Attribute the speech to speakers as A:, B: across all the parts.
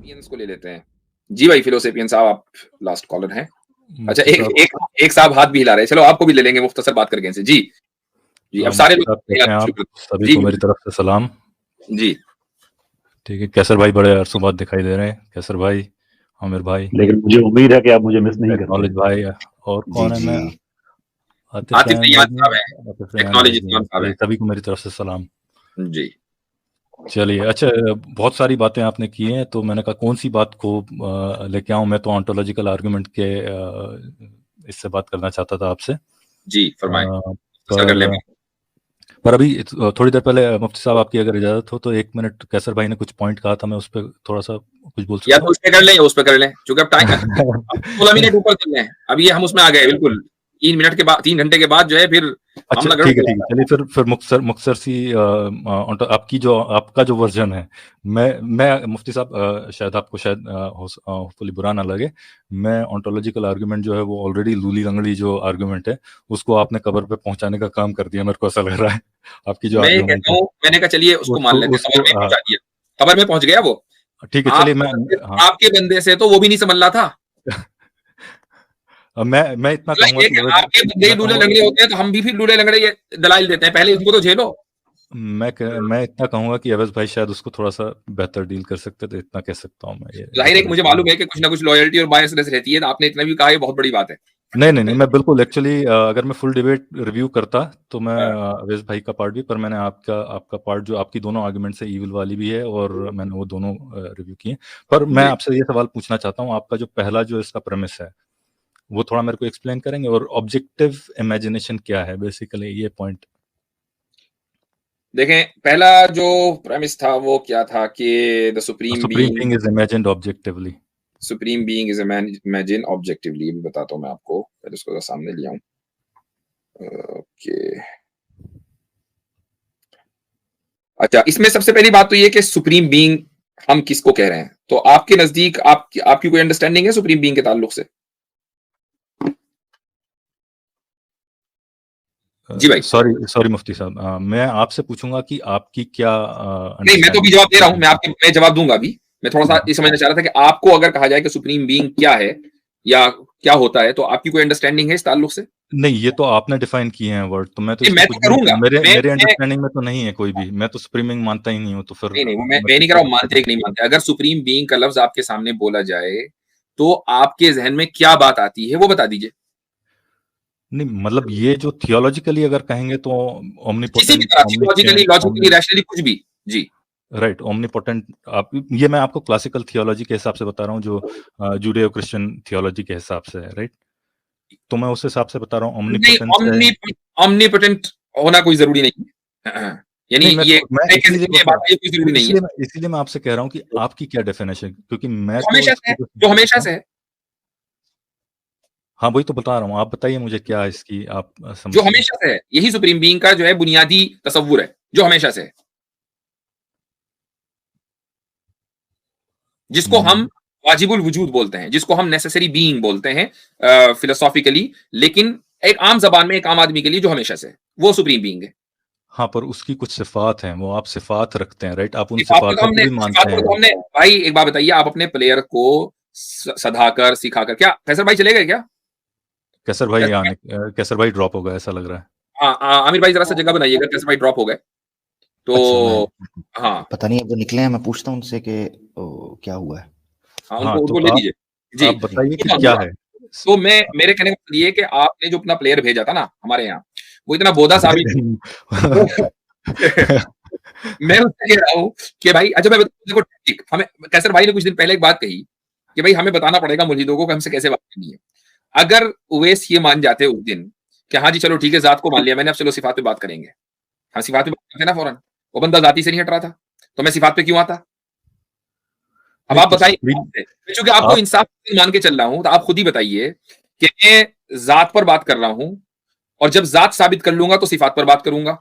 A: फिलोसेपियंस को ले लेते हैं। जी भाई फिलोसेपियन साहब, आप लास्ट कॉलर हैं। अच्छा,
B: मुफ्ती
A: एक
B: साहब
A: एक एक साहब हाथ भी हिला रहे हैं। चलो आपको भी ले लेंगे मुख्तसर बात करके इनसे। जी, जी, अब सारे
B: मुफ्ती साहब
A: लोग
B: कैसे हैं आप?
A: शुक्र।
B: सभी
A: जी,
B: को मेरी तरफ से सलाम।
A: जी।
B: ठीक है, कैसर भाई बड़े अरसों बाद दिखाई दे रहे हैं। कैसर भाई, आमिर भाई,
C: लेकिन मुझे उम्मीद है कि आप मुझे मिस नहीं करते।
B: एक्नॉलेज भाई, और
D: जी
B: कौन है?
D: जी।
B: मैं आतिफ
A: आतिफ
B: रैयान भाई
A: रैयान
B: भी
A: साहब हैं,
B: हैं, आतिफ रैयान भाई
A: टेक्नोलॉजी
B: भी हैं।
A: साहब
B: चलिए,
A: हैं।
B: सभी को मेरी तरफ से सलाम।
A: जी।
B: चलिए, अच्छा, बहुत सारी बातें आपने की हैं, तो मैंने कहा कौन सी बात को लेके आऊं। मैं तो ऑन्टोलॉजिकल आर्गुमेंट के इससे बात करना चाहता था आपसे।
A: जी, फरमाएं। मुख्तसर कर लें।
B: पर पर अभी थोड़ी देर पहले मुफ्ती साहब, आपकी अगर इजाजत हो तो 1 मिनट, कैसर भाई ने कुछ पॉइंट कहा था, मैं उस पर थोड़ा सा कुछ बोल
A: या
B: सकता
A: तो उस पे कर लें या उस पे कर लें, क्योंकि अब टाइम
B: हूँ?
A: 16 मिनट ऊपर चल रहे हैं। अब ये हम उसमें आ गए बिल्कुल। 3 मिनट के बाद, 3 घंटे के बाद जो है फिर
B: अच्छा,
A: मामला
B: ठीक है,
A: गड़बड़
B: ठीक है। चलिए, फिर मुख्तसर सी आपका जो वर्जन है, मैं मुफ्ती साहब, शायद आपको शायद होपफुली बुरा ना लगे, मैं ऑन्टोलॉजिकल आर्गुमेंट जो है वो ऑलरेडी लूली लंगड़ी जो आर्गुमेंट है, उसको आपने कब्र पे पहुंचाने का काम कर दिया, मेरे को ऐसा लग रहा है। आपकी जो
A: मैं ये
B: आर्गुमेंट
A: कहता
B: है
A: हूँ, मैंने कहा चलिए उसको मान
B: उसको
A: लेते हैं,
B: उसको
A: कबर में पहुंचा दिया। कबर में पहुंच गया वो।
B: ठीक है, चलिए, हाँ,
A: आपके बंदे से तो वो भी नहीं संभल रहा था।
B: मैं इतना
A: मतलब
B: कहूंगा
A: ये
B: कि
A: कि आपके बंदे ही
B: मैं
A: लूले
B: कहूंगा
A: लंगड़े होते हैं, तो हम भी फिर लूले लंगड़े ये दलाइल देते हैं। पहले इनको तो झेलो।
B: मैं इतना कहूंगा कि अवैस भाई शायद उसको थोड़ा सा बेहतर डील कर सकते थे, इतना कह सकता हूँ मैं। ये
A: जाहिर है कि मुझे
B: ऑन्टोलॉजिकल,
A: मालूम है कि कुछ ना कुछ लॉयल्टी और बायसनेस रहती है। तो आपने इतना भी कहा, ये बहुत बड़ी बात है।
B: नहीं नहीं नहीं, मैं बिल्कुल, एक्चुअली अगर मैं फुल डिबेट रिव्यू करता तो मैं
A: हाँ,
B: अवैस भाई का पार्ट भी, पर मैंने आपका पार्ट, जो आपकी दोनों आर्गुमेंट से ईविल वाली भी है, और मैंने वो दोनों रिव्यू किए। पर मैं
A: जी।
B: आपसे ये सवाल पूछना चाहता हूँ, आपका जो पहला जो इसका प्रेमिस है, वो थोड़ा मेरे को एक्सप्लेन करेंगे, और ऑब्जेक्टिव इमेजिनेशन क्या है बेसिकली, ये पॉइंट।
A: देखें, पहला जो प्रेमिस था वो क्या था कि the supreme
B: supreme
A: being
B: thing is imagined objectively.
A: Is imagine objectively. ये भी बताता हूँ मैं आपको, पहले उसको सामने लिया हूँ। ओके। अच्छा, इसमें सबसे पहली बात तो ये कि सुप्रीम बीइंग हम किसको कह रहे हैं। तो आपके नजदीक आपकी कोई अंडरस्टैंडिंग है सुप्रीम बीइंग के ताल्लुक से? जी भाई।
B: सॉरी सॉरी मुफ्ती साहब, मैं आपसे पूछूंगा कि आपकी क्या
A: नहीं, मैं तो अभी
B: अंडरस्टैंडिंग
A: जवाब दे रहा हूं। मैं जवाब दूंगा अभी। मैं थोड़ा सा ये समझना चाह रहा था कि आपको अगर कहा जाए कि सुप्रीम बीइंग क्या है या क्या होता है, तो आपकी कोई अंडरस्टैंडिंग है इस ताल्लुक से?
B: नहीं, ये तो आपने डिफाइन किए हैं वर्ड, तो मैं तो इसमें
A: मैं
B: कुछ
A: तो
B: भी
A: करूंगा।
B: मेरे
A: मैं
B: मेरे
A: मैं
B: अंडरस्टैंडिंग में तो नहीं है कोई भी। मैं तो सुप्रीमिंग मानता ही नहीं हूँ, तो फिर
A: नहीं नहीं, मैं
B: मैं
A: नहीं
B: किस
A: कह रहा हूं
B: तरह
A: मानते हैं कि नहीं मानते। अगर सुप्रीम बीइंग का लफ्ज आपके सामने बोला जाए तो आपके जहन में क्या बात आती है, वो बता दीजिए।
B: नहीं, मतलब ये जो थियोलॉजिकली अगर कहेंगे तो
A: किसी भी
B: ओमनीपोटेंट,
A: तरह, थियोलॉजिकली,
B: ओमनीसेंट,
A: लॉजिकली, रैशनली, कुछ भी। जी।
B: Right, omnipotent. आप, ये मैं आपको क्लासिकल थियोलॉजी के हिसाब से बता रहा हूँ, जो जूडियो क्रिश्चियन थियोलॉजी के हिसाब से है, राइट। तो मैं उस हिसाब से बता रहा हूँ,
A: नहीं,
B: ओमनीपोटेंस है।
A: ऑमनीपोटेंट होना कोई जरूरी नहीं है। यानी
B: नहीं,
A: ये
B: मैं
A: तरीके से
B: इसीलिए
A: ये बात है, ये कोई जरूरी नहीं है।
B: इसलिए मैं आपसे कह रहा हूँ कि आपकी क्या डेफिनेशन, क्योंकि मैं
A: जो
B: तो
A: हमेशा से
B: इसको
A: है, जो हमेशा से है,
B: हाँ, वही तो बता रहा हूँ। आप बताइए मुझे क्या इसकी आप
A: जो
B: समझते हैं।
A: हमेशा से है, यही सुप्रीम बीइंग का जो है बुनियादी तसव्वुर है, जो हमेशा से है, जिसको हम
B: हम्म,
A: वाजिबुल वजूद बोलते हैं, जिसको हम नेसेसरी बीइंग बोलते हैं फिलोसॉफिकली। लेकिन एक आम जबान में एक आम आदमी के लिए जो हमेशा से है, वो सुप्रीम बीइंग है।
B: हाँ, पर उसकी कुछ सिफात हैं, वो आप सिफात रखते हैं, राइट। आप उन
A: सिफातों को
B: सिफातों को
A: हमने
B: भी मानते
A: सिफातों को
B: हैं।
A: हमने भाई एक बात बताइए, आप अपने प्लेयर को सधाकर सिखाकर, क्या फैसल भाई चले गए क्या?
B: कैसर भाई ड्रॉप हो गया, ऐसा लग रहा है।
A: हाँ, आमिर भाई जरा सा जगह बनाइएगा, कैसे भाई ड्रॉप हो गए तो।
D: अच्छा, मैं
A: हाँ,
D: पता नहीं, अब वो निकले हैं, मैं पूछता हूँ उनसे कि क्या हुआ है।
A: हाँ,
B: हाँ,
A: उनको
B: तो
A: उनको ले लीजिए। जी।
B: आप बताइए कि
A: सुना
B: क्या
A: दूंगा।
B: है।
A: तो मेरे कहने का मतलब ये है कि आपने जो अपना प्लेयर भेजा था ना हमारे यहाँ, वो इतना बोधा साबित मैं उससे कह रहा हूँ कि भाई, अच्छा मैं देखो, ठीक हमें, कैसर भाई ने कुछ दिन पहले एक बात कही कि भाई हमें बताना पड़ेगा मुरीदों को कि हमसे कैसे बात करनी है। अगर उवैस ये मान जाते उस दिन कि हाँ जी चलो ठीक है, जात को मान लिया मैंने, अब चलो सिफात पे बात करेंगे, हम सिफात पे बात करते ना फौरन। वो बंदा जाति से नहीं हट रहा था, तो मैं सिफात पे क्यों आता? अब
B: नहीं,
A: आप
B: तो
A: बताइए, चूंकि आपको
B: आप
A: इंसाफ मान के चल रहा हूं, तो आप खुद ही बताइए कि मैं जात पर बात कर रहा हूं, और जब जात साबित कर लूंगा तो सिफात पर बात करूंगा।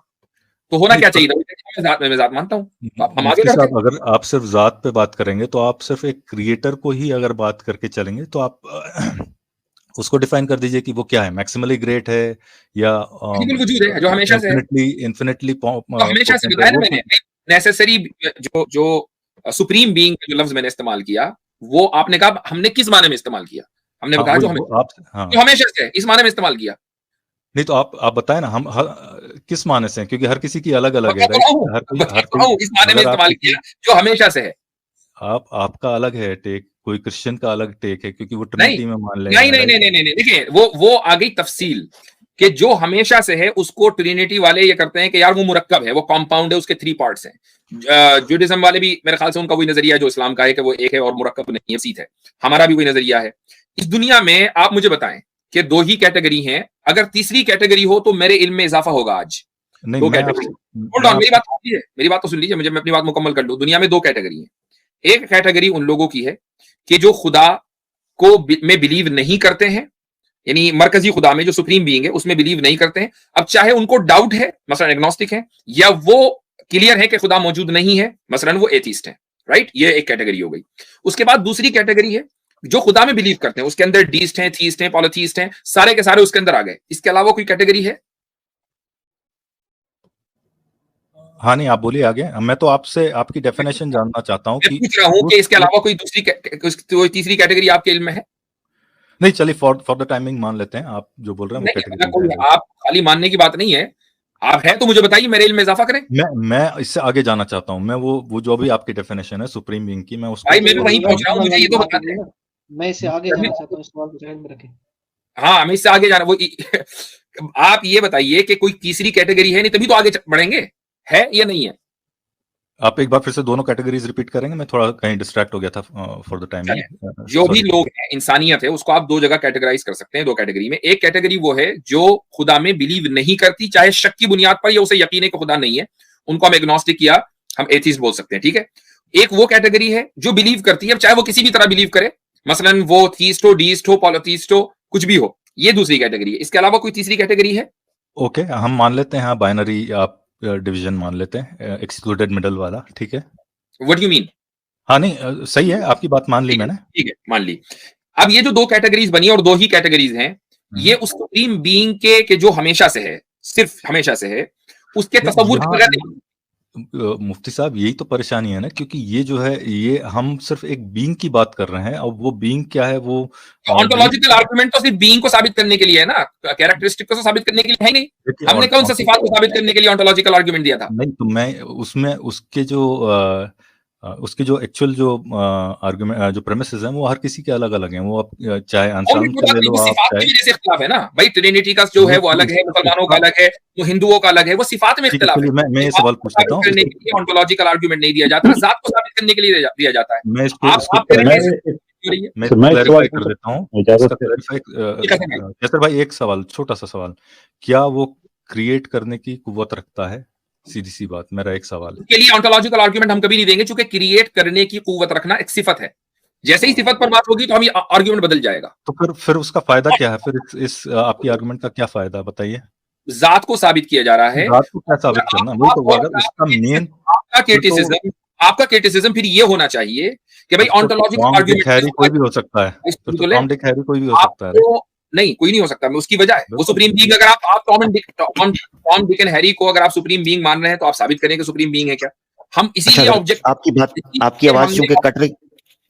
A: तो होना
B: नहीं,
A: क्या चाहिए था? मैं जात मानता हूं, हम आगे
B: मुफ्ती
A: बढ़ते
B: साहब,
A: हैं।
B: अगर आप सिर्फ जात पे बात करेंगे तो आप सिर्फ एक क्रिएटर को ही अगर बात करके चलेंगे, तो आप उसको डिफाइन कर दीजिए कि वो क्या है, मैक्सिमली ग्रेट है या
A: बिल्कुल वजूद है, जो हमेशा से है,
B: इन्फिनिटली इन्फिनिटली
A: तो हमेशा से
B: पोटेंट है,
A: बताया ना
B: वो
A: मैंने।
B: तो।
A: नेसेसरी जो जो सुप्रीम बीइंग जो लफ्ज मैंने इस्तेमाल किया, वो आपने कहा हमने किस माने में इस्तेमाल किया? हमने कहा जो हमेशा से है, इस माने में इस्तेमाल किया।
B: नहीं तो आप बताएं ना, हम किस माने से हैं, क्योंकि हर किसी की अलग अलग है,
A: हर कोई इस माने में इस्तेमाल किया जो हमेशा से है।
B: आपका अलग है टेक, कोई क्रिश्चियन का अलग टेक है, क्योंकि वो ट्रिनिटी में मान लेगा।
A: नहीं, देखिए वो आ गई तफसील कि जो हमेशा से है उसको ट्रिनिटी वाले ये करते हैं कि यार वो मुरक्कब है, वो कॉम्पाउंड है, उसके 3 पार्ट्स हैं। जुडिज्म वाले भी मेरे ख्याल से उनका वही नजरिया है जो इस्लाम का है कि वो एक है और मुरक्कब नहीं है, सीध है। हमारा भी वही नजरिया है। इस दुनिया में आप मुझे बताएं कि 2 ही कैटेगरी हैं, अगर तीसरी कैटेगरी हो तो मेरे इल्म में इजाफा होगा आज। 2 कैटेगरी, होल्ड ऑन, मेरी बात तो सुन लीजिए, मुझे मैं अपनी बात मुकम्मल कर लूं। दुनिया में 2 कैटेगरी हैं। एक कैटेगरी उन लोगों की है कि जो खुदा को में बिलीव नहीं करते हैं, यानी मरकजी खुदा में जो सुप्रीम बीइंग है उसमें बिलीव नहीं करते हैं। अब चाहे उनको डाउट है, मसलन एग्नोस्टिक है, या वो क्लियर है कि खुदा मौजूद नहीं है, मसलन वो एथिस्ट है, राइट? ये एक कैटेगरी हो गई। उसके बाद दूसरी कैटेगरी है जो खुदा में बिलीव करते हैं, उसके अंदर डीस्ट हैं, थीस्ट हैं, पॉलिथीस्ट हैं, सारे के सारे उसके अंदर आ गए। इसके अलावा कोई कैटेगरी है?
B: हाँ नहीं, आप बोलिए आगे। मैं तो आपसे आपकी डेफिनेशन जानना चाहता हूँ
A: कि पूछ रहा हूँ कि इसके अलावा कोई तीसरी कैटेगरी आपके इल्म में है?
B: नहीं, चलिए फॉर द टाइमिंग मान लेते हैं, आप जो बोल रहे हैं वो कैटेगरी है।
A: आप खाली मानने की बात नहीं है, आप है तो मुझे बताइए, मेरे इल्म में इजाफा करें।
B: मैं इससे आगे जाना चाहता हूँ। मैं वो जो भी आपकी डेफिनेशन है सुप्रीम बीइंग की, मैं उसको
A: भाई मैं तो वहीं पहुंच रहा हूँ, मुझे ये तो बता दें।
E: मैं इससे आगे जाना चाहता हूँ, सवाल को ध्यान में रखें।
A: हाँ, मैं इससे आगे जाना वो आप ये बताइए कि कोई तीसरी कैटेगरी है, नहीं तभी तो आगे बढ़ेंगे, है या नहीं है?
B: आप एक बार फिर से दोनों कैटेगरीज रिपीट करेंगे, मैं थोड़ा कहीं डिस्ट्रैक्ट हो गया था फॉर द टाइम।
A: जो भी लोग हैं, इंसानियत है, उसको आप 2 जगह कैटेगराइज कर सकते हैं, 2 कैटेगरी में। एक कैटेगरी वो है जो खुदा में बिलीव नहीं करती, चाहे शक की बुनियाद पर या उसे यकीन है कि खुदा नहीं है, उनको हम एग्नोस्टिक या हम एथिस्ट बोल सकते हैं, ठीक है? एक वो कैटेगरी है जो बिलीव करती है, चाहे वो किसी भी तरह बिलीव करे, मसलन वो थीस्ट हो, डीस्ट हो, पॉलिथीस्ट हो, कुछ भी हो। ये दूसरी कैटेगरी है। इसके अलावा कोई तीसरी कैटेगरी है?
B: ओके, हम मान लेते हैं, हाँ, बाइनरी आप डिवीजन मान लेते हैं, एक्सक्लूडेड मिडल वाला, ठीक है?
A: What you mean?
B: हाँ नहीं, सही है, आपकी बात मान ली मैंने।
A: ठीक है, मान ली। अब ये जो 2 कैटेगरीज बनी और 2 ही कैटेगरीज हैं, ये उस सुप्रीम बीइंग के जो हमेशा से है, सिर्फ हमेशा से है, उसके तसव्वुर के बगैर।
B: मुफ्ती साहब, यही तो परेशानी है ना, क्योंकि ये जो है, ये हम सिर्फ एक बीइंग की बात कर रहे हैं। अब वो बीइंग क्या है, वो
A: ऑन्टोलॉजिकल आर्गुमेंट तो सिर्फ बीइंग को साबित करने के लिए है ना, कैरेक्टरिस्टिक को साबित करने के लिए है नहीं। हमने कौन सा सिफात को साबित करने के लिए ऑन्टोलॉजिकल आर्गुमेंट दिया था?
B: नहीं, तो मैं उसमें उसके जो एक्चुअल जो आर्गुमेंट जो प्रेमिसेस हैं, वो हर किसी के अलग अलग हैं। वो आप चाहे अंसार के ले लो, आप
A: सिफात की वजह से इख्तिलाफ है ना भाई। ट्रिनिटी का जो है वो अलग है, मुसलमानों का अलग है, वो हिंदुओं का अलग है, वो सिफात में इख्तिलाफ है।
B: मैं ये सवाल पूछ लेता हूं,
A: करने के लिए ऑन्टोलॉजिकल आर्गुमेंट नहीं दिया जाता, जात को साबित करने के लिए दिया जाता है।
B: मैं इसको क्लैरिफाई कर देता हूं। कैसर भाई, एक सवाल, छोटा सा सवाल, क्या वो क्रिएट करने की कुव्वत रखता है? सीधी सी बात, मेरा एक सवाल है।
A: के लिए ऑन्टोलॉजिकल आर्गुमेंट हम कभी नहीं देंगे, क्योंकि क्रिएट करने की कुव्वत रखना एक सिफत है। जैसे ही सिफत पर बात होगी तो हम ये आर्गुमेंट बदल जाएगा।
B: तो फिर उसका फायदा क्या है? फिर इस आपकी आर्गुमेंट का क्या फायदा, बताइए।
A: जात को साबित किया जा रहा है।
B: जात को क्या साबित करना? वही तो, अगर उसका मेन
A: आपका क्रिटिसिज्म फिर ये होना चाहिए कि भाई ऑन्टोलॉजिकल आर्गुमेंट
B: कोई भी हो सकता है, टॉम डिक हैरी कोई भी हो सकता है।
A: नहीं, कोई नहीं हो सकता। मैं उसकी वजह है वो सुप्रीम बीइंग। अगर आप टॉम डिक एंड हैरी को अगर आप सुप्रीम बीइंग मान रहे हैं तो आप साबित करें कि सुप्रीम बीइंग है क्या? हम इसीलिए ऑब्जेक्ट
D: आपकी आवाज चूंकि कट रही,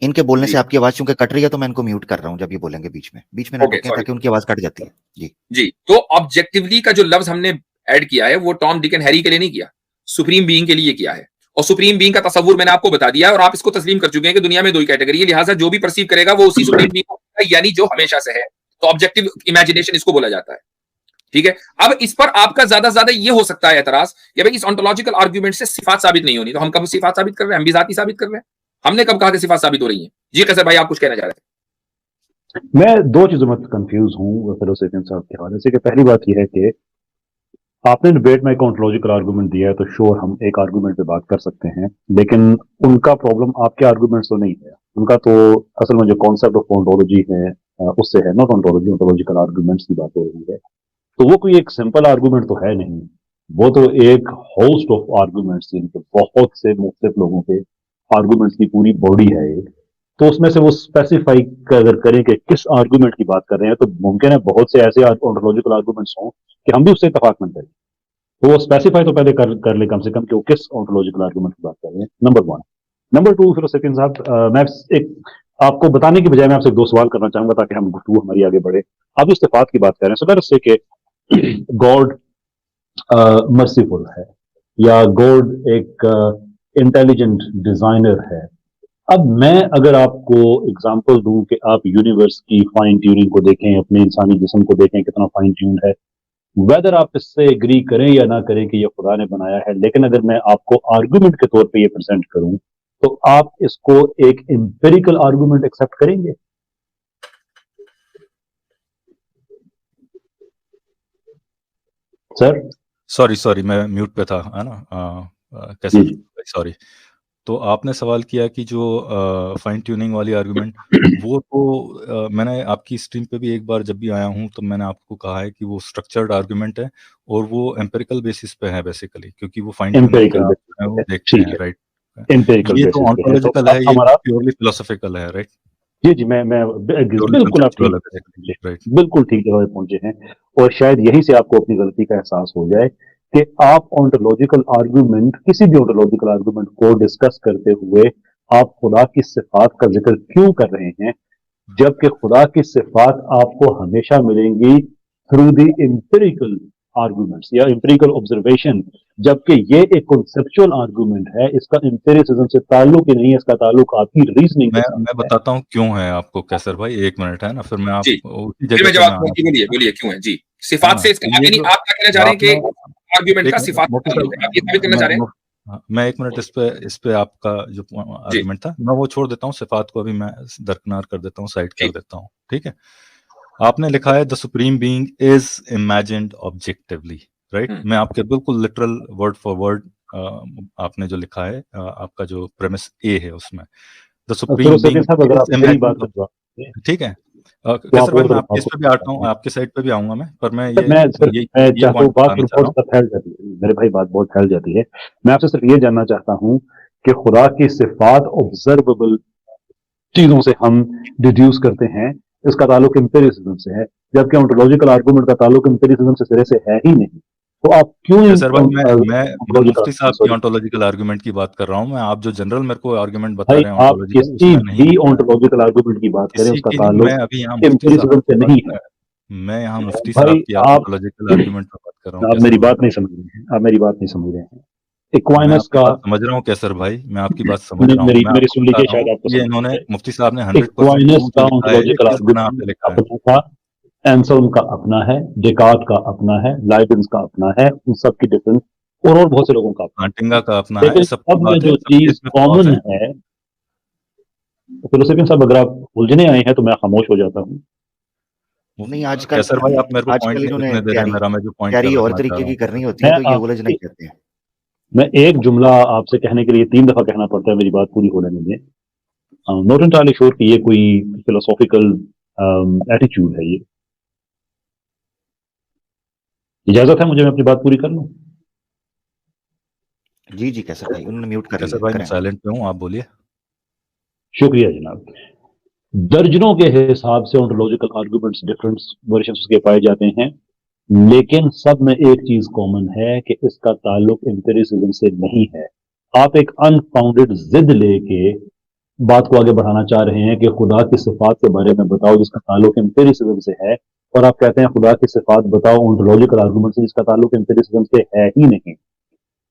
D: इनके बोलने से आपकी आवाज चूंकि कट रही है, तो मैं इनको म्यूट कर रहा हूं जब ये बोलेंगे बीच में ना टोकें, ताकि उनकी आवाज कट जाती है।
A: जी। तो ऑब्जेक्टिवली का जो लफ्ज हमने ऐड किया है वो टॉम डिक एंड हैरी के लिए नहीं किया, सुप्रीम बीइंग के लिए किया है। और सुप्रीम बीइंग का तस्वुर मैंने आपको बता दिया और आप इसको तस्लीम कर चुके हैं कि दुनिया में 2 ही कैटेगरी है, लिहाजा जो भी परसीव करेगा वो उसी सुप्रीम बीइंग को, यानी जो हमेशा से है। तो ऑब्जेक्टिव इमेजिनेशन इसको बोला जाता है, ठीक है? अब इस पर आपका ज्यादा ये हो सकता है एतराज कि भाई इस ऑन्टोलॉजिकल आर्गुमेंट से सिफात साबित नहीं होनी। तो हम कब सिफात साबित कर रहे हैं? हम भी जाती साबित कर रहे हैं। हमने कब कहा कि सिफात साबित हो रही है? जी कैसर भाई, आप कुछ कहना चाह रहे थे?
C: मैं 2 चीजों में कंफ्यूज हूं फिलोसफियन साहब के हवाले से। कि पहली बात यह है कि आपने डिबेट में एक ऑन्टोलॉजिकल आर्गुमेंट दिया है, तो श्योर हम एक आर्गुमेंट पे बात कर सकते हैं, लेकिन उनका प्रॉब्लम आपके आर्गुमेंट्स तो नहीं है। उनका तो असल में जो कॉन्सेप्ट ऑफ ऑन्टोलॉजी है उससे है, नॉट ऑन्टोलॉजी, ऑन्टोलॉजिकल आर्गुमेंट्स की बात हो रही है। तो वो कोई एक सिंपल आर्गुमेंट तो है नहीं, वो तो एक होस्ट ऑफ आर्गुमेंट्स, जिनके बहुत से मुख्तलिफ लोगों के आर्गुमेंट्स की पूरी बॉडी है एक। तो उसमें से वो स्पेसिफाई अगर करें कि किस आर्गुमेंट की बात कर रहे हैं, तो मुमकिन है बहुत से ऐसे ऑन्टोलॉजिकल आर्गुमेंट्स हों कि हम भी उससे इत्तेफाक न करें। तो वो स्पेसिफाई तो पहले कर ले कम से कम कि वो किस ऑन्टोलॉजिकल आर्गुमेंट की बात कर रहे हैं, नंबर 1। नंबर 2 फिर सफीन साहब, मैं एक आपको बताने की बजाय मैं आपसे 2 सवाल करना चाहूंगा ताकि हम गुफ्तगू हमारी आगे बढ़े। आप जो इस्तिफात की बात कर रहे हैं, सो लेट अस से कि गॉड मर्सीफुल है या गॉड एक इंटेलिजेंट डिजाइनर है। अब मैं अगर आपको एग्जांपल दूं कि आप यूनिवर्स की फाइन ट्यूनिंग को देखें, अपने इंसानी जिस्म को देखें कितना फाइन ट्यून है, वेदर आप इससे एग्री करें या ना करें कि ये खुदा ने बनाया है, लेकिन अगर मैं आपको आर्गुमेंट के तौर पे ये प्रेजेंट करूं तो आप इसको एक एम्पिरिकल आर्गुमेंट एक्सेप्ट करेंगे? सर
B: सॉरी मैं म्यूट पे था, है ना। कैसे, सॉरी। तो आपने सवाल किया कि जो फाइन ट्यूनिंग वाली आर्गुमेंट, वो तो मैंने आपकी स्ट्रीम पे भी एक बार जब भी आया हूँ तो मैंने आपको कहा है कि वो स्ट्रक्चर्ड आर्गुमेंट है और वो एम्पिरिकल बेसिस पे है बेसिकली, क्योंकि वो फाइन ट्यूनिंग का है, वो देखते हैं, राइट।
C: एम्पिरिकल
B: ये
C: बेसिस
B: तो
C: पे है,
B: ऑन्टोलॉजिकल
C: तो
B: है, ये
C: हमारा
B: प्योरली फिलोसॉफिकल है, राइट।
C: जी मैं बिल्कुल आप ठीक पहुंचे,
B: राइट।
C: बिल्कुल ठीक जगह पे पहुंचे हैं। और शायद यहीं से आपको अपनी गलती का एहसास हो जाए कि आप ऑन्टोलॉजिकल आर्गुमेंट, किसी भी ऑन्टोलॉजिकल आर्गुमेंट को डिस्कस करते हुए आप खुदा की सिफात का जिक्र क्यों कर रहे हैं, जबकि खुदा की सिफात आपको हमेशा मिलेंगी थ्रू द एम्पिरिकल आर्गुमेंट्स या एम्पिरिकल ऑब्जर्वेशन, जबकि ये एक कॉन्सेप्चुअल आर्गुमेंट है, इसका एम्पिरिसिज्म से ताल्लुक ही नहीं है, इसका ताल्लुक आपकी रीजनिंग के साथ
B: मैं बताता हूँ क्यों है आपको कैसर भाई, 1 मिनट है ना, फिर मैं
A: जी,
B: उसी
A: फिर
B: जगह
A: मैं
B: पे
A: जवाब
B: मैं
A: दूंगा। बोलिए, बोलिए क्यों है? जी,
B: है
A: सिफात
B: ना।
A: से इसका
B: ये
A: यानी
B: जो
A: आप क्या कहना चाह रहे हैं कि
B: आपने
A: आर्गुमेंट का
B: एक
A: सिफात से
B: मुफ्ती
A: ताल्लुक है, आप ये साबित करना चाह रहे हैं?
B: मैं 1 मिनट इस पे आपका जो
A: जी,
B: आर्गुमेंट था मैं वो छोड़ देता हूँ, सिफात को अभी मैं दरकिनार कर देता हूँ, साइड कर
A: जी,
B: देता हूँ, ठीक है। आपने लिखा है the supreme being is imagined objectively, right.
A: हुँ,
B: मैं आपके बिल्कुल लिटरल वर्ड फॉर वर्ड आपने जो लिखा है, आपका जो प्रेमिस ए है उसमें द
C: फिर
B: सुप्रीम
C: सफीन
B: बीइंग
C: साहब, अगर आप
B: इज
C: मेरी बात
B: इमेजिन्ड,
C: का जवाब दें
B: ठीक है।
C: तो
B: कैसर
C: आप
B: भाई
C: और
B: मैं आपके इस पे भी आता हूँ,
C: मैं
B: आपके साइड पे भी आऊंगा मैं, पर मैं ये
C: सिर्फ
B: ये
C: मैं
B: ये
C: चाहता हूँ,
B: पॉइंट
C: बात
B: बताना
C: फिर
B: चाह
C: बहुत
B: रहा हूँ।
C: सा फैल जाती है मेरे भाई, बात बहुत फैल जाती है। मैं आपसे सिर्फ ये जानना चाहता हूँ कि खुदा की सिफात ऑब्जर्वेबल चीजों से हम डिड्यूस करते हैं, इसका ताल्लुक एम्पिरिसिज्म से है, जबकि ऑन्टोलॉजिकल आर्गुमेंट का ताल्लुक एम्पिरिसिज्म से सिरे से है ही नहीं। तो आप क्यों
B: कैसर भाई मैं
C: ऑन्टोलॉजिकल
B: मुफ्ती साहब की
C: सॉरी
B: ऑन्टोलॉजिकल आर्गुमेंट की बात कर रहा हूँ मैं, आप जो जनरल मेरे को आर्गुमेंट बता
C: भाई,
B: रहे हैं
C: आप
B: ऑन्टोलॉजिकल,
C: किसी
B: उसमें नहीं
C: भी
B: होता है
C: ऑन्टोलॉजिकल आर्गुमेंट की बात करें,
B: किसी
C: उसका
B: की नहीं। मैं
C: ताल्लुक
B: अभी यहाँ मुफ्ती साहब
C: एम्पिरिसिज्म
B: की
C: से
B: बात
C: नहीं है।
B: मैं यहाँ मुफ्ती
C: भाई
B: साहब की
C: आप
B: ऑन्टोलॉजिकल आर्गुमेंट पर बात कर रहा हूँ
C: आप मेरी
B: कैसर भाई।
C: बात नहीं समझ रहे हैं, आप मेरी बात नहीं समझ रहे हैं।
B: मैं
C: एक्वाइनस
B: आपकी
C: का
B: बात समझ रहा हूँ कैसर भाई, मैं आपकी बात समझ रहा हूँ,
C: मेरी
B: मैं
C: मेरी
B: आपको
C: सुन
B: बता
C: लीजिए,
B: रहा
C: शायद
B: हूँ
C: आपको
B: कि ये
C: समझ
B: इन्होंने
C: में
B: मुफ्ती साहब ने
C: आए।
B: 100%
C: एक्वाइनस
B: ट्रू
C: का
B: जो लिखा है ये
C: ऑन्टोलॉजिकल
B: किस बिना पे
C: आर्गुमेंट
B: लिखा है।
C: अपना था, एंसल्म का अपना है, डेकार्ट का अपना है, लाइबनिज का अपना है, उन सब की डिफरेंस और बहुत से लोगों का अपना है।
B: कांटिंगा का अपना है,
C: लेकिन
B: सबकी
C: अब में
B: बात है,
C: जो
B: सबकी
C: चीज
B: इसमें फ्लॉज
C: कॉमन
B: है।
C: है, तो फिलोसफी साहब अगर आप उलझने आए हैं तो मैं खामोश हो जाता हूँ।
D: नहीं, आजकल
B: कैसर भाई आप मेरे को पॉइंट
D: आजकल
B: नहीं
D: इन्होंने
B: लिखने दे रहे हैं, मेरा मैं जो पॉइंट
D: तैयारी और
B: रखना चाह
D: तरीके
B: रहा
D: की
B: हूँ।
D: करनी होती
C: मैं
D: है तो ये उलझना
C: आपसे
D: कहते हैं।
C: मैं एक जुमला आपसे कहने के लिए 3 दफा कहना पड़ता है, मेरी बात पूरी हो लेने दें। नॉट एंटायरली श्योर कि ये कोई फिलोसॉफिकल एटीट्यूड है। ये इजाजत है मुझे, मैं अपनी बात पूरी कर लूं?
D: जी जी कैसर भाई, उन्होंने म्यूट कर
B: कैसर
D: लिया,
B: भाई मैं
D: करें।
B: साइलेंट पे हूँ, आप बोलिए।
C: शुक्रिया जनाब। दर्जनों के हिसाब से ऑन्टोलॉजिकल आर्गुमेंट्स डिफरेंट वर्जन्स के पाए जाते हैं, लेकिन सब में एक चीज कॉमन है कि इसका ताल्लुक एम्पिरिसिज्म से नहीं है। आप एक अनफाउंडेड जिद लेके बात को आगे बढ़ाना चाह रहे हैं कि खुदा की सिफात के बारे में बताओ जिसका ताल्लुक एम्पिरिसिज्म से है, और आप कहते हैं खुदा की सिफात बताओ ऑन्टोलॉजिकल आर्गुमेंट से जिसका ताल्लुक एम्पिरिसिज्म से है ही नहीं।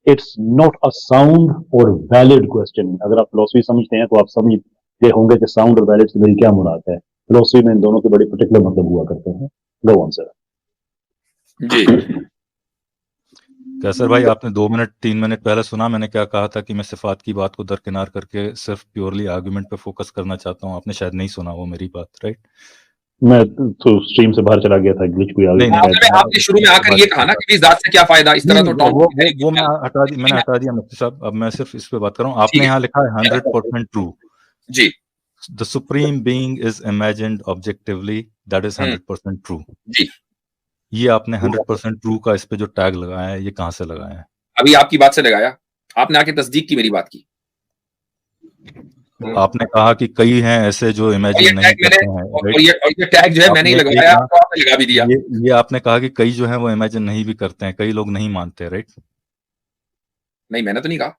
C: इट्स नॉट अ साउंड और वैलिड क्वेश्चन। अगर आप फिलोसफी समझते हैं तो आप समझ गए होंगे कि साउंड और वैलिड से मेरी क्या मुराद है। फिलोसफी में इन दोनों के बड़े पर्टिकुलर मतलब हुआ करते हैं। Go on sir.
A: जी।
B: कैसर भाई आपने 2 मिनट 3 मिनट पहले सुना मैंने क्या कहा था कि मैं सिफात की बात को दरकिनार करके सिर्फ प्योरली आर्गुमेंट पे फोकस करना चाहता हूँ। आपने शायद नहीं सुना वो मेरी बात, राइट।
C: मैं तो स्ट्रीम से बाहर चला गया था, ग्लिच कोई आ
B: नहीं
C: गई
B: नहीं
C: शायद।
A: आपने शुरू में आकर ये कहा ना कि इस जात से क्या फायदा, इस तरह
B: नहीं,
A: तो टॉम
B: वो मैं हटा दी, मैंने हटा दिया मुफ्ती साहब। अब मैं सिर्फ इस पे बात कर रहा हूँ। आपने यहाँ लिखा है 100% ट्रू।
A: जी।
B: The supreme being is imagined objectively, that is 100% true.
A: जी।
B: ये आपने 100% ट्रू का इस पे जो टैग लगाया है ये कहाँ से लगाया है?
A: अभी आपकी बात से लगाया, आपने आके तस्दीक की मेरी बात की।
B: आपने कहा कि कई हैं ऐसे जो इमेजिन नहीं करते हैं,
A: और ये टैग जो है मैंने ही लगवाया, तो आपने लगा भी दिया।
B: ये आपने कहा कि कई जो है वो इमेजिन नहीं भी करते हैं, कई लोग नहीं मानते, राइट।
A: नहीं, मैंने तो नहीं कहा।